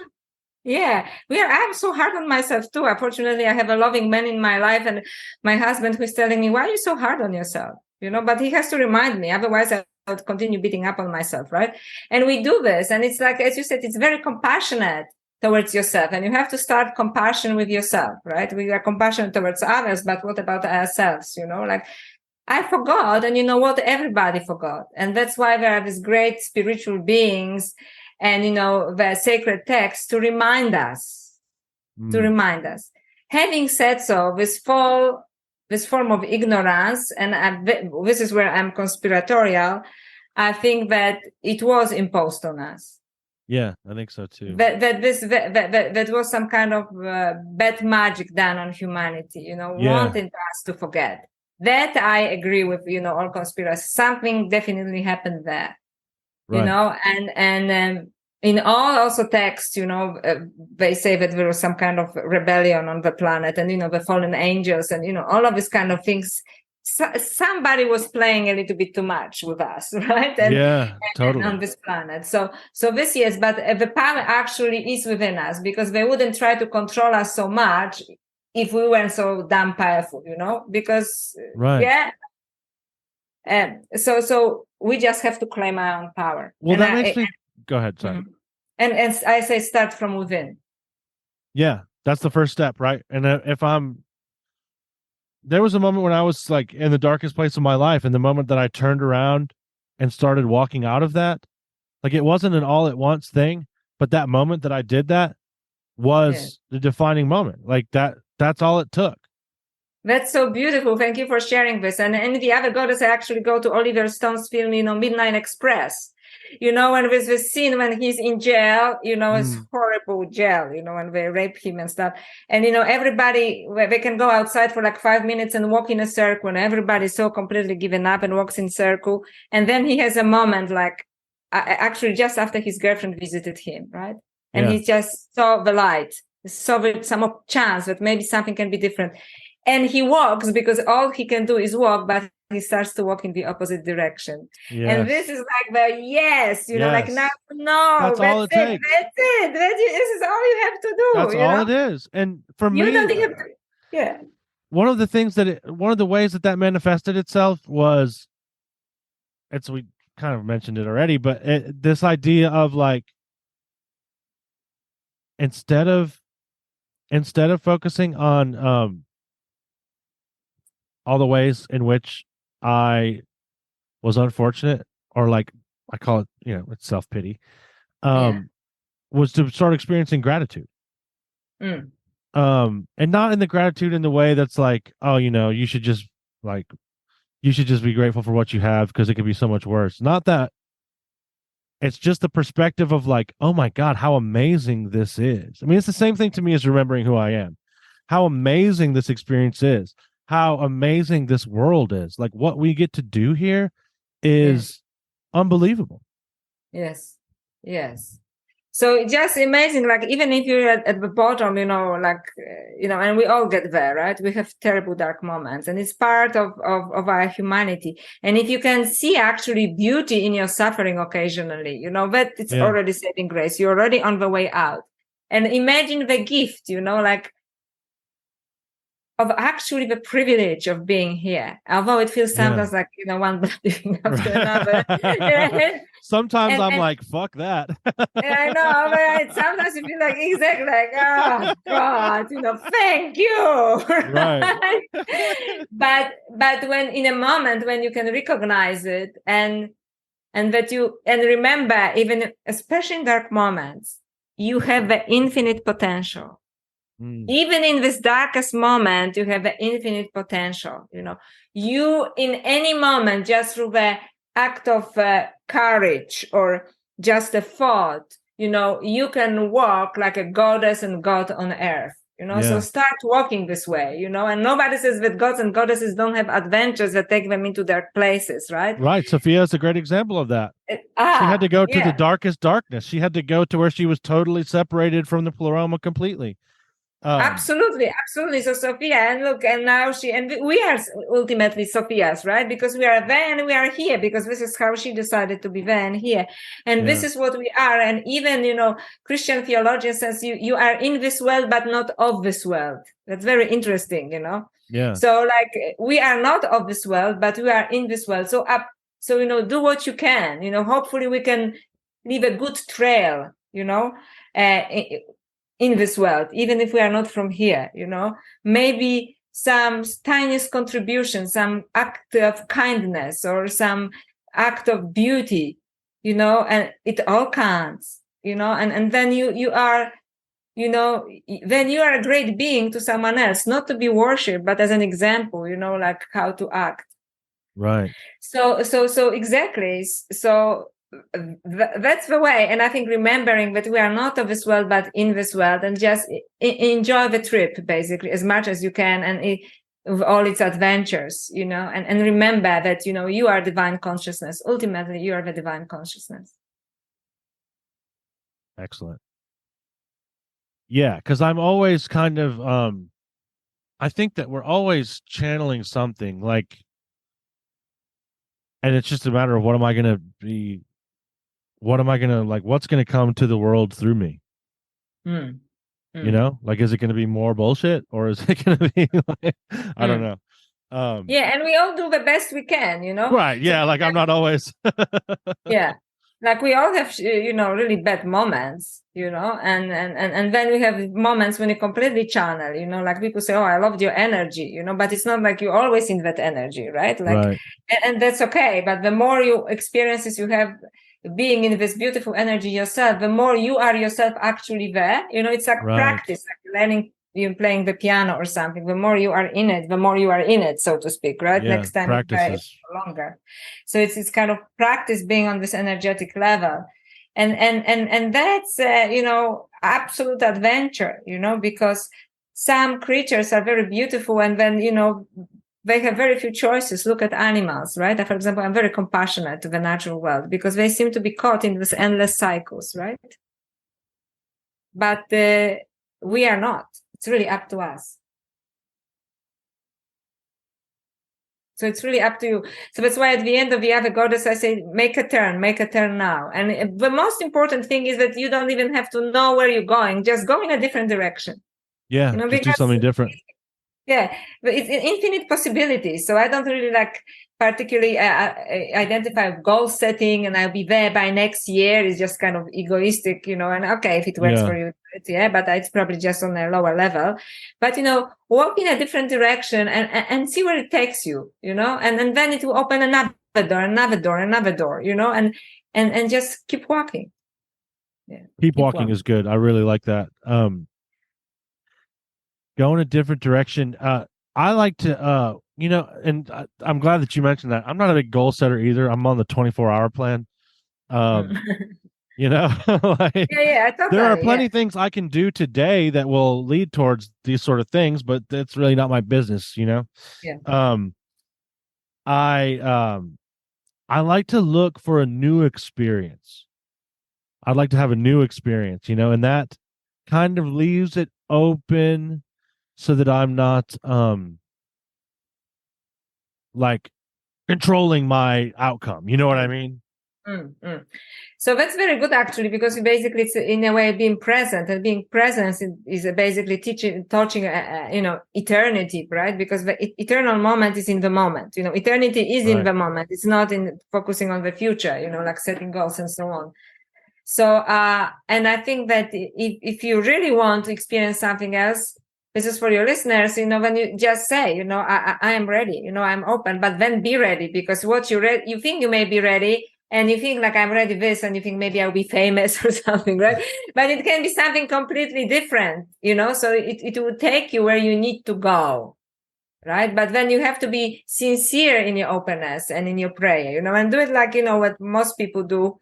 I'm so hard on myself too. Unfortunately, I have a loving man in my life, and my husband, who is telling me, why are you so hard on yourself? But he has to remind me, otherwise I would continue beating up on myself, right? And we do this, and it's like, as you said, it's very compassionate towards yourself, and you have to start compassion with yourself, right? We are compassionate towards others, but what about ourselves? Like, I forgot, and everybody forgot, and that's why there are these great spiritual beings and the sacred text to remind us. Having said so, this form of ignorance, and this is where I'm conspiratorial, I think that it was imposed on us. Yeah, I think so too. That was some kind of bad magic done on humanity, wanting us to forget. That I agree with, all conspiracies. Something definitely happened there, right. And in all also texts, they say that there was some kind of rebellion on the planet, and the fallen angels, and all of these kind of things. Somebody was playing a little bit too much with us, right? Totally. And on this planet. So this, yes, but the power actually is within us, because they wouldn't try to control us so much if we weren't so damn powerful, because so we just have to claim our own power. Well, that makes me go ahead, sorry. And I say start from within. Yeah, that's the first step, right? And there was a moment when I was like in the darkest place of my life, and the moment that I turned around and started walking out of that, like, it wasn't an all at once thing, but that moment that I did that was the defining moment. Like, that's all it took. That's so beautiful. Thank you for sharing this. And the other goddess, I actually go to Oliver Stone's film, Midnight Express. And with the scene when he's in jail, it's horrible jail, when they rape him and stuff. And, everybody, they can go outside for like 5 minutes and walk in a circle, and everybody's so completely given up and walks in circle. And then he has a moment, like, actually just after his girlfriend visited him, right? And he just saw the light, saw some chance that maybe something can be different. And he walks, because all he can do is walk, but he starts to walk in the opposite direction. Yes. And this is like like, now, no, that's all it takes. That's it. This is all you have to do. That's all it is. And for me, one of the ways that manifested itself was, we kind of mentioned it already, but this idea of like, instead of focusing on all the ways in which I was unfortunate, or like I call it, it's self-pity, was to start experiencing gratitude. And not in the gratitude in the way that's like, oh, you should just be grateful for what you have, because it could be so much worse. Not that. It's just the perspective of like, oh my God, how amazing this is. I mean, it's the same thing to me as remembering who I am. How amazing this experience is. How amazing this world is. Like, what we get to do here is unbelievable. Yes. So just amazing, like, even if you're at the bottom, and we all get there, right? We have terrible dark moments, and it's part of our humanity. And if you can see actually beauty in your suffering occasionally, that it's already saving grace. You're already on the way out. And imagine the gift, like, of actually the privilege of being here, although it feels sometimes like, one thing after another. Sometimes I'm like, fuck that. I know, but sometimes you feel like exactly like, oh God, thank you. Right. but when in a moment when you can recognize it and remember, even especially in dark moments, you have the infinite potential. Even in this darkest moment, you have the infinite potential. You in any moment, just through the act of courage or just a thought, you can walk like a goddess and god on earth. So start walking this way, and nobody says that gods and goddesses don't have adventures that take them into dark places, right? Right. Sophia is a great example of that. She had to go to the darkest darkness. She had to go to where she was totally separated from the pleroma completely. Absolutely. So Sophia, and look, and now we are ultimately Sophia's, right? Because we are there and we are here, because this is how she decided to be there and here. And this is what we are. And even, Christian theologian says you are in this world, but not of this world. That's very interesting, Yeah. So like we are not of this world, but we are in this world. So do what you can, hopefully we can leave a good trail, in this world, even if we are not from here, maybe some tiniest contribution, some act of kindness or some act of beauty, and it all counts, and then you are, then you are a great being to someone else, not to be worshipped, but as an example, like how to act. Right. So exactly. So that's the way. And I think remembering that we are not of this world, but in this world, and just enjoy the trip basically as much as you can, and with all its adventures, and remember that, you are divine consciousness. Ultimately, you are the divine consciousness. Excellent. Yeah, because I'm always kind of, I think that we're always channeling something like, and it's just a matter of what am I going to be, what am I going to like, what's going to come to the world through me? Like, is it going to be more bullshit, or is it going to be like, I don't know. Yeah, and we all do the best we can, Right. Yeah, so, like I'm not always. Yeah, like we all have, really bad moments, and then we have moments when you completely channel, like people say, oh, I loved your energy, but it's not like you're always in that energy, right? Like, right. And that's okay. But the more experiences you have being in this beautiful energy yourself, the more you are yourself actually there. It's like practice, like learning, playing the piano or something. The more you are in it, the more you are in it, so to speak, right? Yeah, Next time practices longer. So it's kind of practice being on this energetic level. And that's absolute adventure, because some creatures are very beautiful, and then they have very few choices. Look at animals, right? For example, I'm very compassionate to the natural world because they seem to be caught in these endless cycles, right? But we are not. It's really up to us. So it's really up to you. So that's why at the end of the other goddess, I say, make a turn now. And the most important thing is that you don't even have to know where you're going. Just go in a different direction. Yeah, just do something different. Yeah, but it's infinite possibilities. So I don't really particularly identify goal setting and I'll be there by next year. It's just kind of egoistic, and okay, if it works for you, but it's probably just on a lower level. But, walk in a different direction and see where it takes you, and then it will open another door, and just keep walking. Yeah, keep walking is good. I really like that. Go in a different direction. I like to, and I'm glad that you mentioned that. I'm not a big goal setter either. I'm on the 24-hour plan. Like, totally, there are plenty of things I can do today that will lead towards these sort of things, but that's really not my business, Yeah. I like to look for a new experience. I'd like to have a new experience, and that kind of leaves it open so that I'm not like controlling my outcome. You know what I mean? So that's very good, actually, because basically it's in a way being present, and being present is basically touching, eternity, right? Because the eternal moment is in the moment. Eternity is in the moment. It's not in focusing on the future. Like setting goals and so on. So, and I think that if you really want to experience something else, this is for your listeners, when you just say, I am ready, I'm open, but then be ready, because what you think you may be ready, and you think like I'm ready this, and you think maybe I'll be famous or something, right? But it can be something completely different, so it will take you where you need to go, right? But then you have to be sincere in your openness and in your prayer, and do it like, what most people do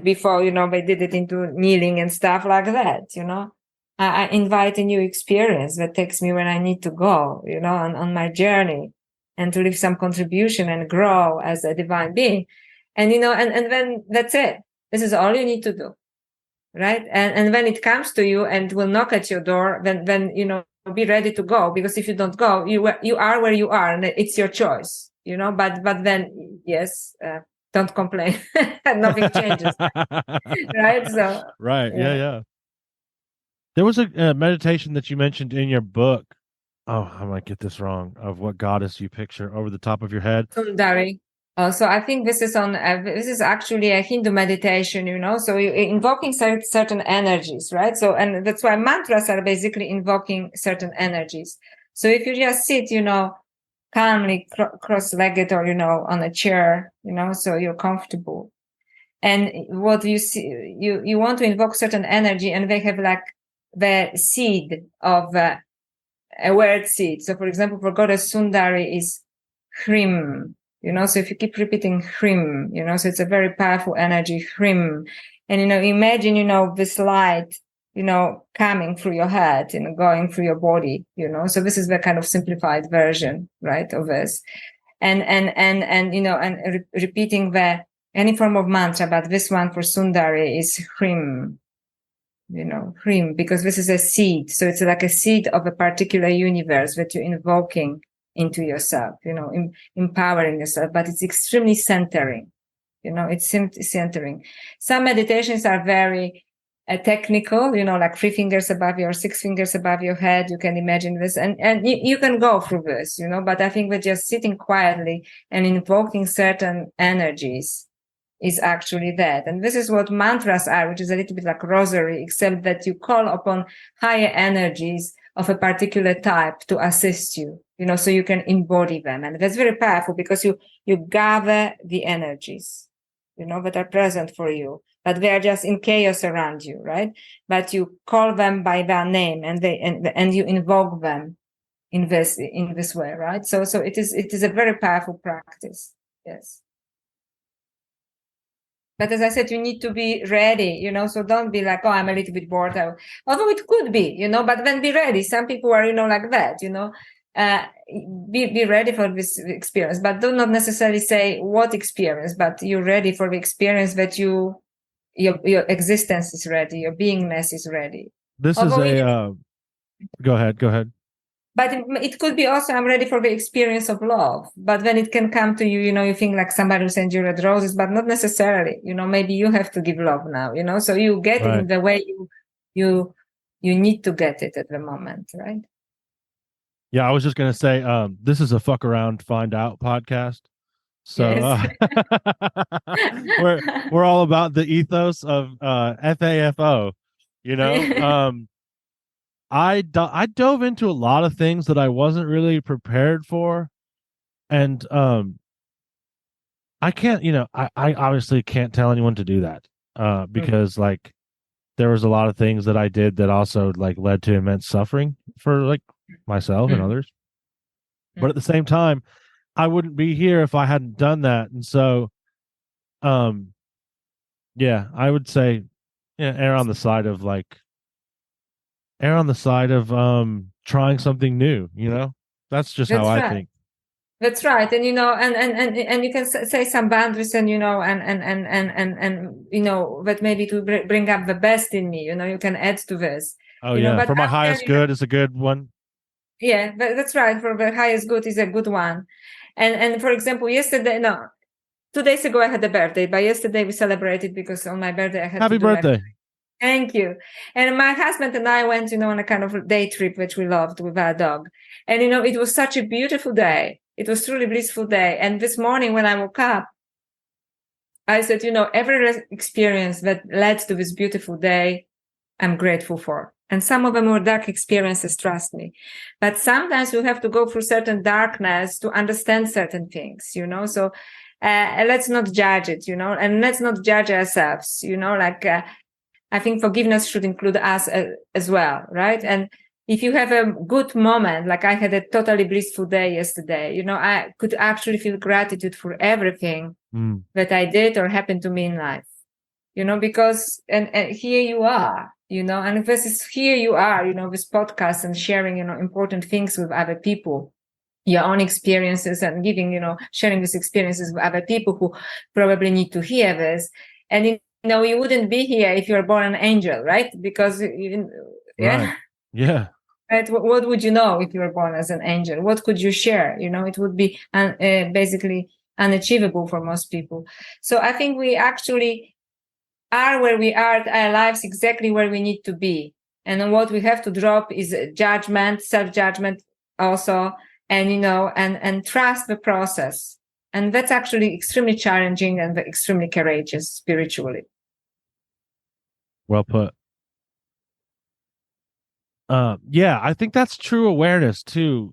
before, they did it into kneeling and stuff like that, I invite a new experience that takes me where I need to go, on my journey, and to leave some contribution and grow as a divine being. And, and then that's it. This is all you need to do. Right. And when it comes to you and will knock at your door, then, be ready to go, because if you don't go, you are where you are, and it's your choice, but then, yes, don't complain. Nothing changes. Right. So, right. Yeah. There was a meditation that you mentioned in your book. Oh, I might get this wrong. Of what goddess you picture over the top of your head? Sundari. So I think this is this is actually a Hindu meditation, so you're invoking certain energies, right? So, and that's why mantras are basically invoking certain energies. So if you just sit, calmly cross-legged, or, on a chair, so you're comfortable. And what you see, you want to invoke certain energy, and they have like the seed of a word seed. So for example, for goddess Sundari is Hrim, so if you keep repeating Hrim, so it's a very powerful energy, Hrim. And, imagine, this light, coming through your head, going through your body, so this is the kind of simplified version, right, of this. And repeating any form of mantra, but this one for Sundari is Hrim, Hrim, because this is a seed. So it's like a seed of a particular universe that you're invoking into yourself, empowering yourself, but it's extremely centering, it's centering. Some meditations are very technical, like 3 fingers above your 6 fingers above your head. You can imagine this, and you can go through this, but I think that just sitting quietly and invoking certain energies is actually that. And this is what mantras are, which is a little bit like rosary, except that you call upon higher energies of a particular type to assist you, so you can embody them. And that's very powerful, because you gather the energies, that are present for you, but they are just in chaos around you, right? But you call them by their name, and and you invoke them in this way, right? So it is a very powerful practice. Yes. But as I said, you need to be ready, so don't be like, oh, I'm a little bit bored. Although it could be, but then be ready. Some people are, like that, be ready for this experience, but do not necessarily say what experience, but you're ready for the experience that your existence is ready, your beingness is ready. This Although is go ahead. But it could be also, I'm ready for the experience of love. But when it can come to you, you think like somebody who sends you red roses, but not necessarily, maybe you have to give love now, so you get it in the way you need to get it at the moment, right? Yeah, I was just going to say, this is a fuck around, find out podcast. So yes. we're all about the ethos of FAFO, I dove into a lot of things that I wasn't really prepared for, and I can't, I obviously can't tell anyone to do that, because like there was a lot of things that I did that also like led to immense suffering for like myself and others. But at the same time, I wouldn't be here if I hadn't done that, and so, yeah, I would say, err on the side of trying something new, that's just how I think. That's right. And and you can say some boundaries, and that maybe to bring up the best in me, you can add to this. Oh yeah, but for my highest good is a good one. Yeah, that's right. For the highest good is a good one. And for example, yesterday, 2 days ago I had a birthday, but yesterday we celebrated because on my birthday I had Happy to do birthday. Thank you. And my husband and I went, on a kind of day trip, which we loved, with our dog. And, it was such a beautiful day. It was truly blissful day. And this morning when I woke up, I said, every experience that led to this beautiful day, I'm grateful for. And some of them were dark experiences, trust me. But sometimes we have to go through certain darkness to understand certain things, So let's not judge it, and let's not judge ourselves, I think forgiveness should include us as well, right? And if you have a good moment, like I had a totally blissful day yesterday, I could actually feel gratitude for everything that I did or happened to me in life, because, and here you are, and this is here you are, this podcast and sharing, important things with other people, your own experiences and giving, sharing these experiences with other people who probably need to hear this. And you wouldn't be here if you were born an angel, right? Because, Right. Yeah. Right. What would you know if you were born as an angel? What could you share? It would be basically unachievable for most people. So I think we actually are where we are at our lives, exactly where we need to be. And what we have to drop is judgment, self-judgment also, and, and trust the process. And that's actually extremely challenging and extremely courageous spiritually. Well put. Yeah, I think that's true awareness too.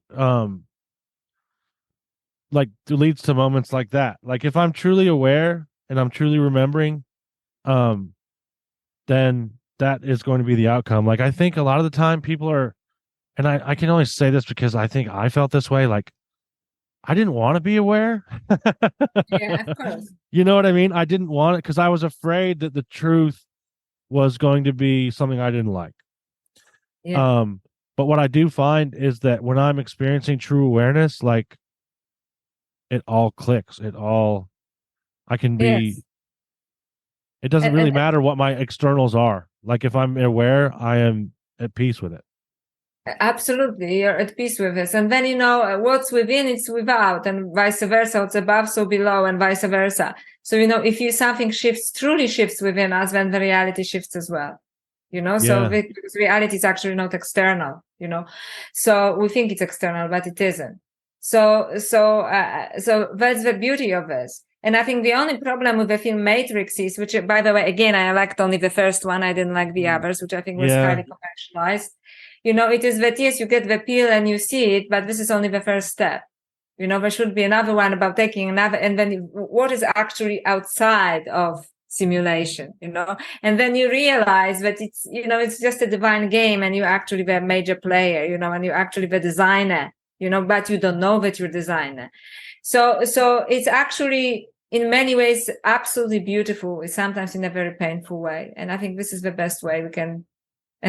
Like leads to moments like that. Like if I'm truly aware and I'm truly remembering, then that is going to be the outcome. Like I think a lot of the time people are, and I can only say this because I think I felt this way. Like I didn't want to be aware. Yeah, of course. You know what I mean? I didn't want it because I was afraid that the truth was going to be something I didn't like. Yeah. But what I do find is that when I'm experiencing true awareness, like it all clicks. I can be, Yes. it doesn't And, really and, matter what my externals are. Like if I'm aware, I am at peace with it. Absolutely, you're at peace with this. And then, what's within, it's without, and vice versa. What's above, so below, and vice versa. So, if something truly shifts within us, then the reality shifts as well. So because reality is actually not external, so we think it's external, but it isn't. So that's the beauty of this. And I think the only problem with the film Matrix is, which, by the way, again, I liked only the first one. I didn't like the others, which I think was highly commercialized. It is that, yes, you get the pill and you see it, but this is only the first step. There should be another one about taking another, and then what is actually outside of simulation, and then you realize that it's just a divine game, and you're actually the major player, and you're actually the designer, but you don't know that you're designer. So it's actually in many ways absolutely beautiful, sometimes in a very painful way. And I think this is the best way we can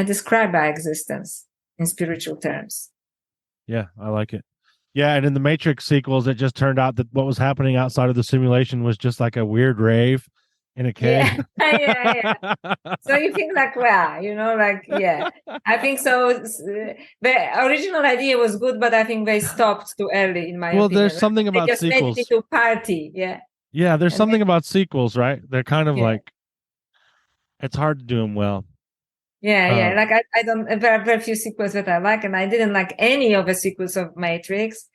describe our existence in spiritual terms. Yeah, I like it. Yeah, and in the Matrix sequels, it just turned out that what was happening outside of the simulation was just like a weird rave in a cave. Yeah. So you think like, well, yeah, I think so. The original idea was good, but I think they stopped too early, in my opinion. Well, there's something about they just sequels. made it into party, yeah. Yeah, there's something about sequels, right? They're kind of like, it's hard to do them well. Yeah. Like I don't. There are very few sequels that I like, and I didn't like any of the sequels of Matrix.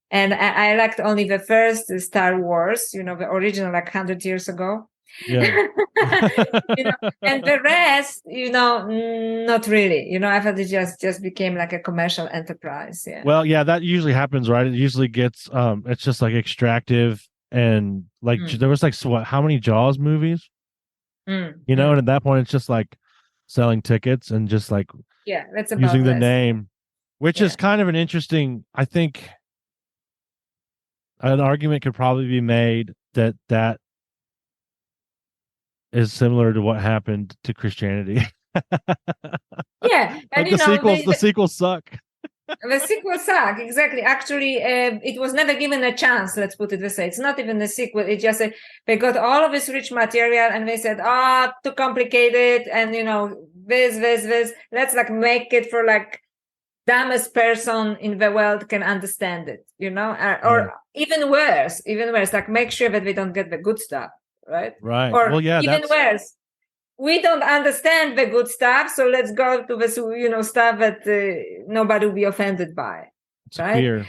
And I liked only the first Star Wars, the original, like 100 years ago. Yeah. And the rest, not really. I thought it just became like a commercial enterprise. Yeah. Well, yeah, that usually happens, right? It usually gets it's just like extractive, and like there was like how many Jaws movies? And at that point it's just like selling tickets and just like that's about using the name, which is kind of an interesting, I think an argument could probably be made that is similar to what happened to Christianity. Yeah, and like the sequels suck. The sequels suck, exactly. Actually, it was never given a chance. Let's put it this way: it's not even a sequel. It just they got all of this rich material, and they said, too complicated, and this. Let's like make it for like dumbest person in the world can understand it, or even worse, like make sure that we don't get the good stuff, right? Right. Or well, yeah, even worse, we don't understand the good stuff, so let's go to the stuff that nobody will be offended by. It's right? fear.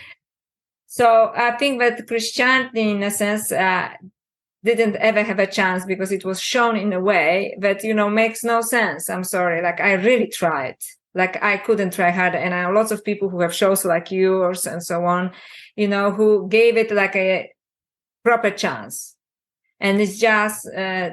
So I think that Christianity, in a sense, didn't ever have a chance because it was shown in a way that makes no sense. I'm sorry, like I really tried. Like I couldn't try harder, and I know lots of people who have shows like yours and so on, who gave it like a proper chance, and it just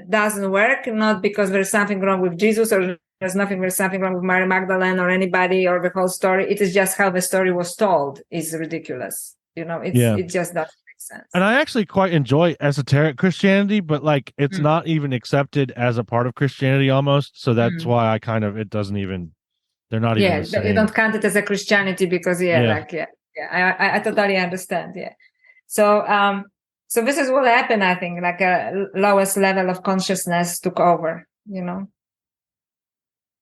doesn't work. Not because there's something wrong with Jesus or there's something wrong with Mary Magdalene or anybody or the whole story. It is just how the story was told is ridiculous. It just doesn't make sense. And I actually quite enjoy esoteric Christianity, but like it's not even accepted as a part of Christianity almost. So that's why it doesn't even. They're not even the same. You don't count it as a Christianity because I totally understand. So this is what happened. I think like a lowest level of consciousness took over.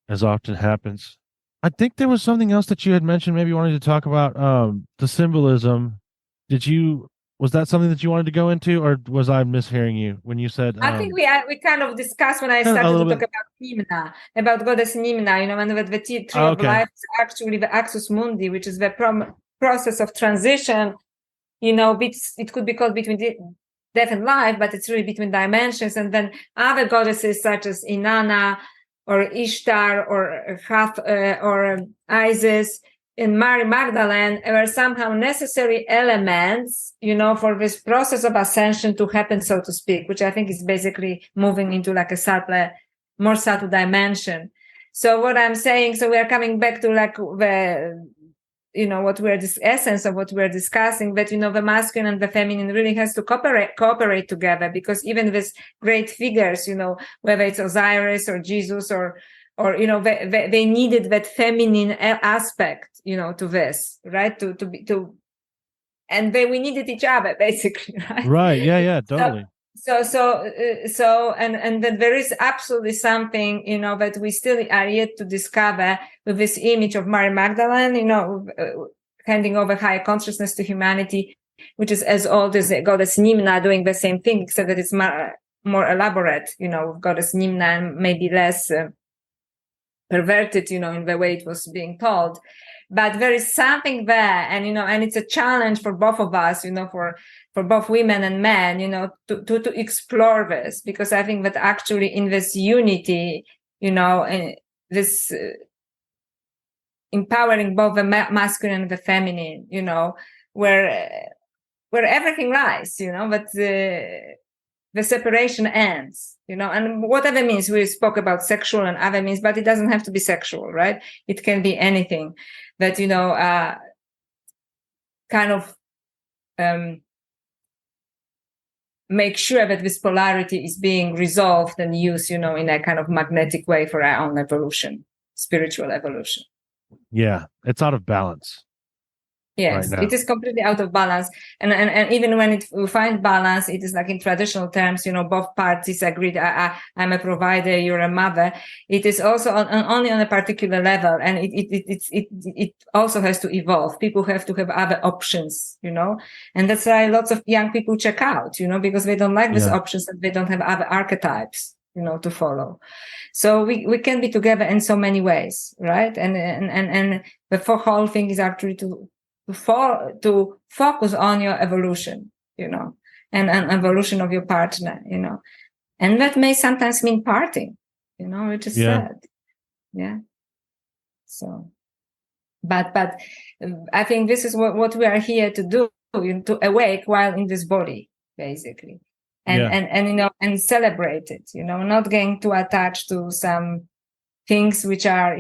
As often happens. I think there was something else that you had mentioned. Maybe you wanted to talk about the symbolism. Was that something that you wanted to go into, or was I mishearing you when you said? I think we kind of discussed when I started to talk about Nimna, about goddess Nimna, and that the tree of life is actually the axis mundi, which is the process of transition. It could be called between death and life, but it's really between dimensions. And then other goddesses such as Inanna or Ishtar or Hath or Isis and Mary Magdalene were somehow necessary elements, for this process of ascension to happen, so to speak, which I think is basically moving into like a more subtle dimension. So what I'm saying, so we are coming back to like the, this essence of what we're discussing, that, the masculine and the feminine really has to cooperate together, because even these great figures, whether it's Osiris or Jesus or they needed that feminine aspect, to this, right? And we needed each other, basically, right? Right. Yeah. Totally. So, and that there is absolutely something, that we still are yet to discover with this image of Mary Magdalene, handing over higher consciousness to humanity, which is as old as goddess Nimna doing the same thing, except that it's more elaborate, goddess Nimna, and maybe less perverted, in the way it was being told. But there is something there, and and it's a challenge for both of us, for both women and men, to explore this, because I think that actually in this unity, and this empowering both the masculine and the feminine, where everything lies, but the separation ends, and whatever means. We spoke about sexual and other means, but it doesn't have to be sexual, right? It can be anything that, kind of make sure that this polarity is being resolved and used, in a kind of magnetic way for our own evolution, spiritual evolution. Yeah, it's out of balance. Yes, it is completely out of balance. And even when we find balance, it is like in traditional terms, both parties agreed, I'm a provider, you're a mother. It is also only on a particular level. And it also has to evolve. People have to have other options, and that's why lots of young people check out, because they don't like these options and they don't have other archetypes, to follow. So we can be together in so many ways, right? And the whole thing is actually to focus on your evolution, and evolution of your partner, and that may sometimes mean parting, which is sad. Yeah. So, but I think this is what we are here to do, to awake while in this body, basically, and celebrate it, not getting too attached to some things which are,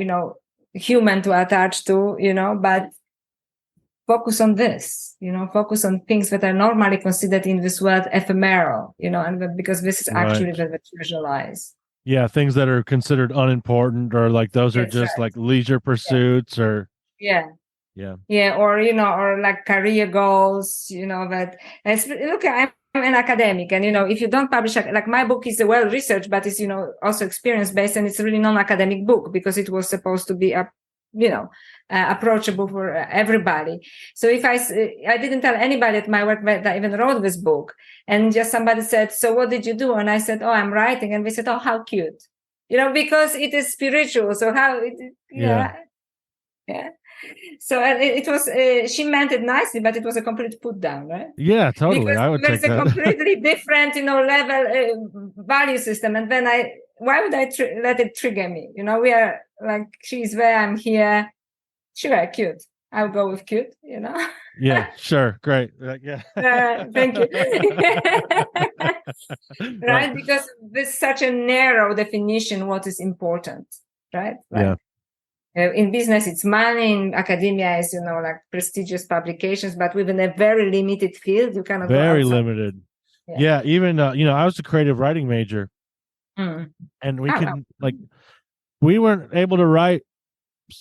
human to attach to, but focus on this, focus on things that are normally considered in this world ephemeral, and because this is actually where the treasure lies. Yeah, things that are considered unimportant, or like those are just like leisure pursuits, or or or like career goals, that look, I'm an academic, and if you don't publish, like my book is well researched, but it's also experience based, and it's really non-academic book because it was supposed to be a approachable for everybody. So if I didn't tell anybody at my work that I even wrote this book, and just somebody said, so what did you do? And I said, oh, I'm writing. And we said, oh, how cute, because it is spiritual. So yeah. So it was, she meant it nicely, but it was a complete put down, right? Yeah, totally. Because I would take that. There's a completely different, level value system. And then why would I let it trigger me? We are like, she's there, I'm here. Sure, cute. I'll go with cute, Yeah, sure. Great. Yeah. Thank you. Right? Because there's such a narrow definition what is important, right? Yeah. In business, it's money. In academia, is like prestigious publications, but within a very limited field, you cannot. Very limited. Yeah. Even I was a creative writing major, and we weren't able to write.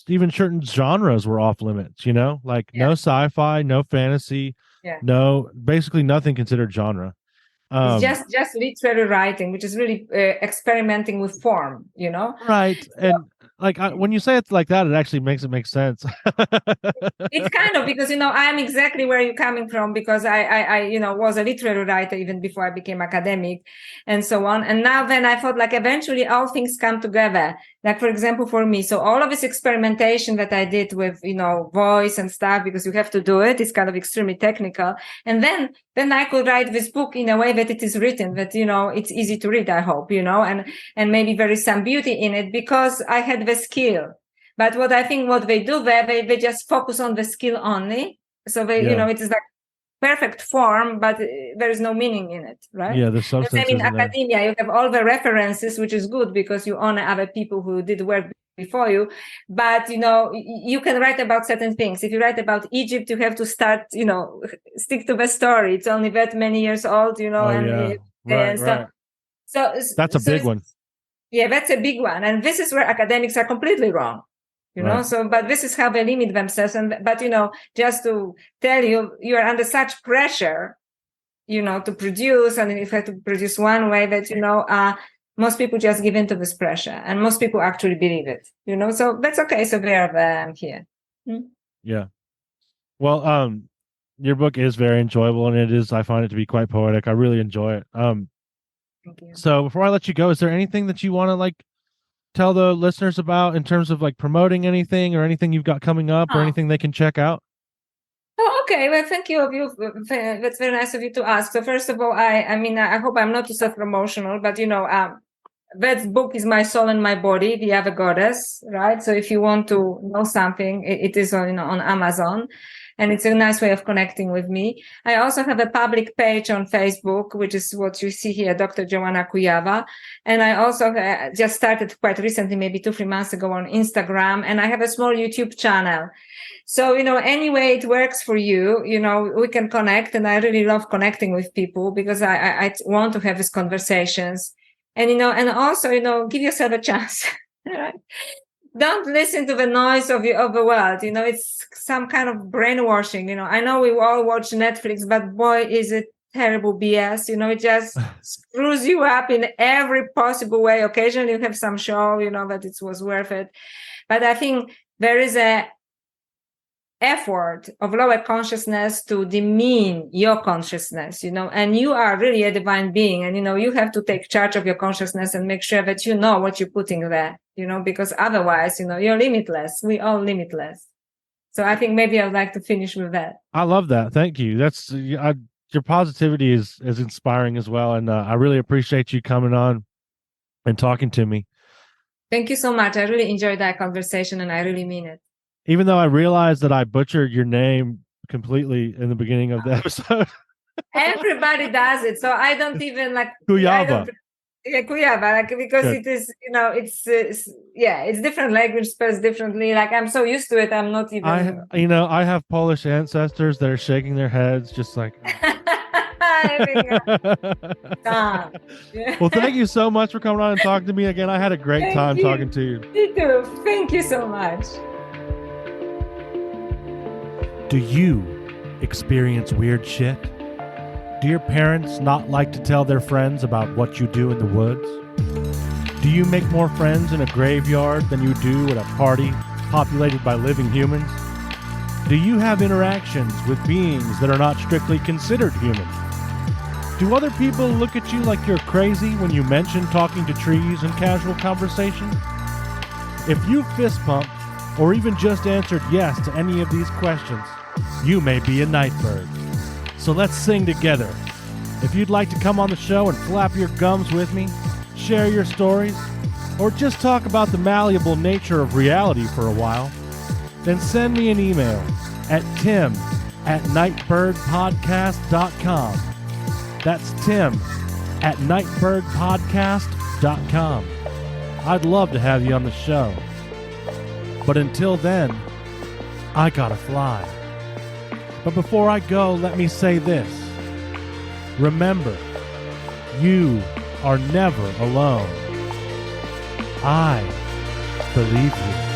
Even certain genres were off limits. No sci-fi, no fantasy, basically nothing considered genre. It's just literary writing, which is really experimenting with form. Right. And when you say it like that, it actually makes it make sense. It's kind of because I'm exactly where you're coming from, because I was a literary writer even before I became academic and so on. And now then I thought eventually all things come together. For example, for me, so all of this experimentation that I did with voice and stuff, because you have to do it, it's kind of extremely technical. And then I could write this book in a way that it is written, that it's easy to read, I hope, and maybe there is some beauty in it because I had the skill. But what I think what they do there, they just focus on the skill only. So they, it is like perfect form, but there is no meaning in it, right? Yeah, the substance. The same in academia, you have all the references, which is good because you honor other people who did work before you. But you can write about certain things. If you write about Egypt, you have to start, stick to the story. It's only that many years old, Right. So that's a big one. Yeah, that's a big one. And this is where academics are completely wrong, right. So, but this is how they limit themselves. But, just to tell you, you are under such pressure, to produce, and if you have to produce one way that, most people just give into this pressure and most people actually believe it, so that's okay. So we are here. Yeah. Well, your book is very enjoyable, and I find it to be quite poetic. I really enjoy it. Thank you. So before I let you go, is there anything that you want to tell the listeners about in terms of promoting anything or anything you've got coming up or anything they can check out? Oh, okay. Well, thank you. That's very nice of you to ask. So first of all, I hope I'm not too self-promotional, but that book is My Soul and My Body, The Other Goddess, right? So if you want to know something, it is on Amazon. And it's a nice way of connecting with me. I also have a public page on Facebook, which is what you see here, Dr. Joanna Kujawa. And I also just started quite recently, maybe 2-3 months ago, on Instagram. And I have a small YouTube channel. So, any way it works for you, we can connect. And I really love connecting with people because I want to have these conversations. And, and also, give yourself a chance. Right? Don't listen to the noise of the world. It's some kind of brainwashing. I know we all watch Netflix, but boy, is it terrible BS. It just screws you up in every possible way. Occasionally you have some show, that it was worth it. But I think there is a effort of lower consciousness to demean your consciousness, and you are really a divine being, and you have to take charge of your consciousness and make sure that you know what you're putting there, because otherwise, you're limitless. We all limitless. So I think maybe I'd like to finish with that. I love that. Thank you. That's your positivity is inspiring as well, and I really appreciate you coming on and talking to me. Thank you so much. I really enjoyed that conversation, and I really mean it. Even though I realized that I butchered your name completely in the beginning of the episode. Everybody does it. So I don't even Kujawa. Kujawa, because Good. It is, it's different language, spells differently. I'm so used to it. I'm not even. I have Polish ancestors that are shaking their heads just like. Well, thank you so much for coming on and talking to me again. I had a great time talking to you. Me too. Thank you so much. Do you experience weird shit? Do your parents not like to tell their friends about what you do in the woods? Do you make more friends in a graveyard than you do at a party populated by living humans? Do you have interactions with beings that are not strictly considered human? Do other people look at you like you're crazy when you mention talking to trees in casual conversation? If you fist pump, or even just answered yes to any of these questions, you may be a nightbird. So let's sing together. If you'd like to come on the show and flap your gums with me, share your stories, or just talk about the malleable nature of reality for a while, then send me an email at tim@nightbirdpodcast.com. That's tim@nightbirdpodcast.com. I'd love to have you on the show. But until then, I gotta fly. But before I go, let me say this. Remember, you are never alone. I believe you.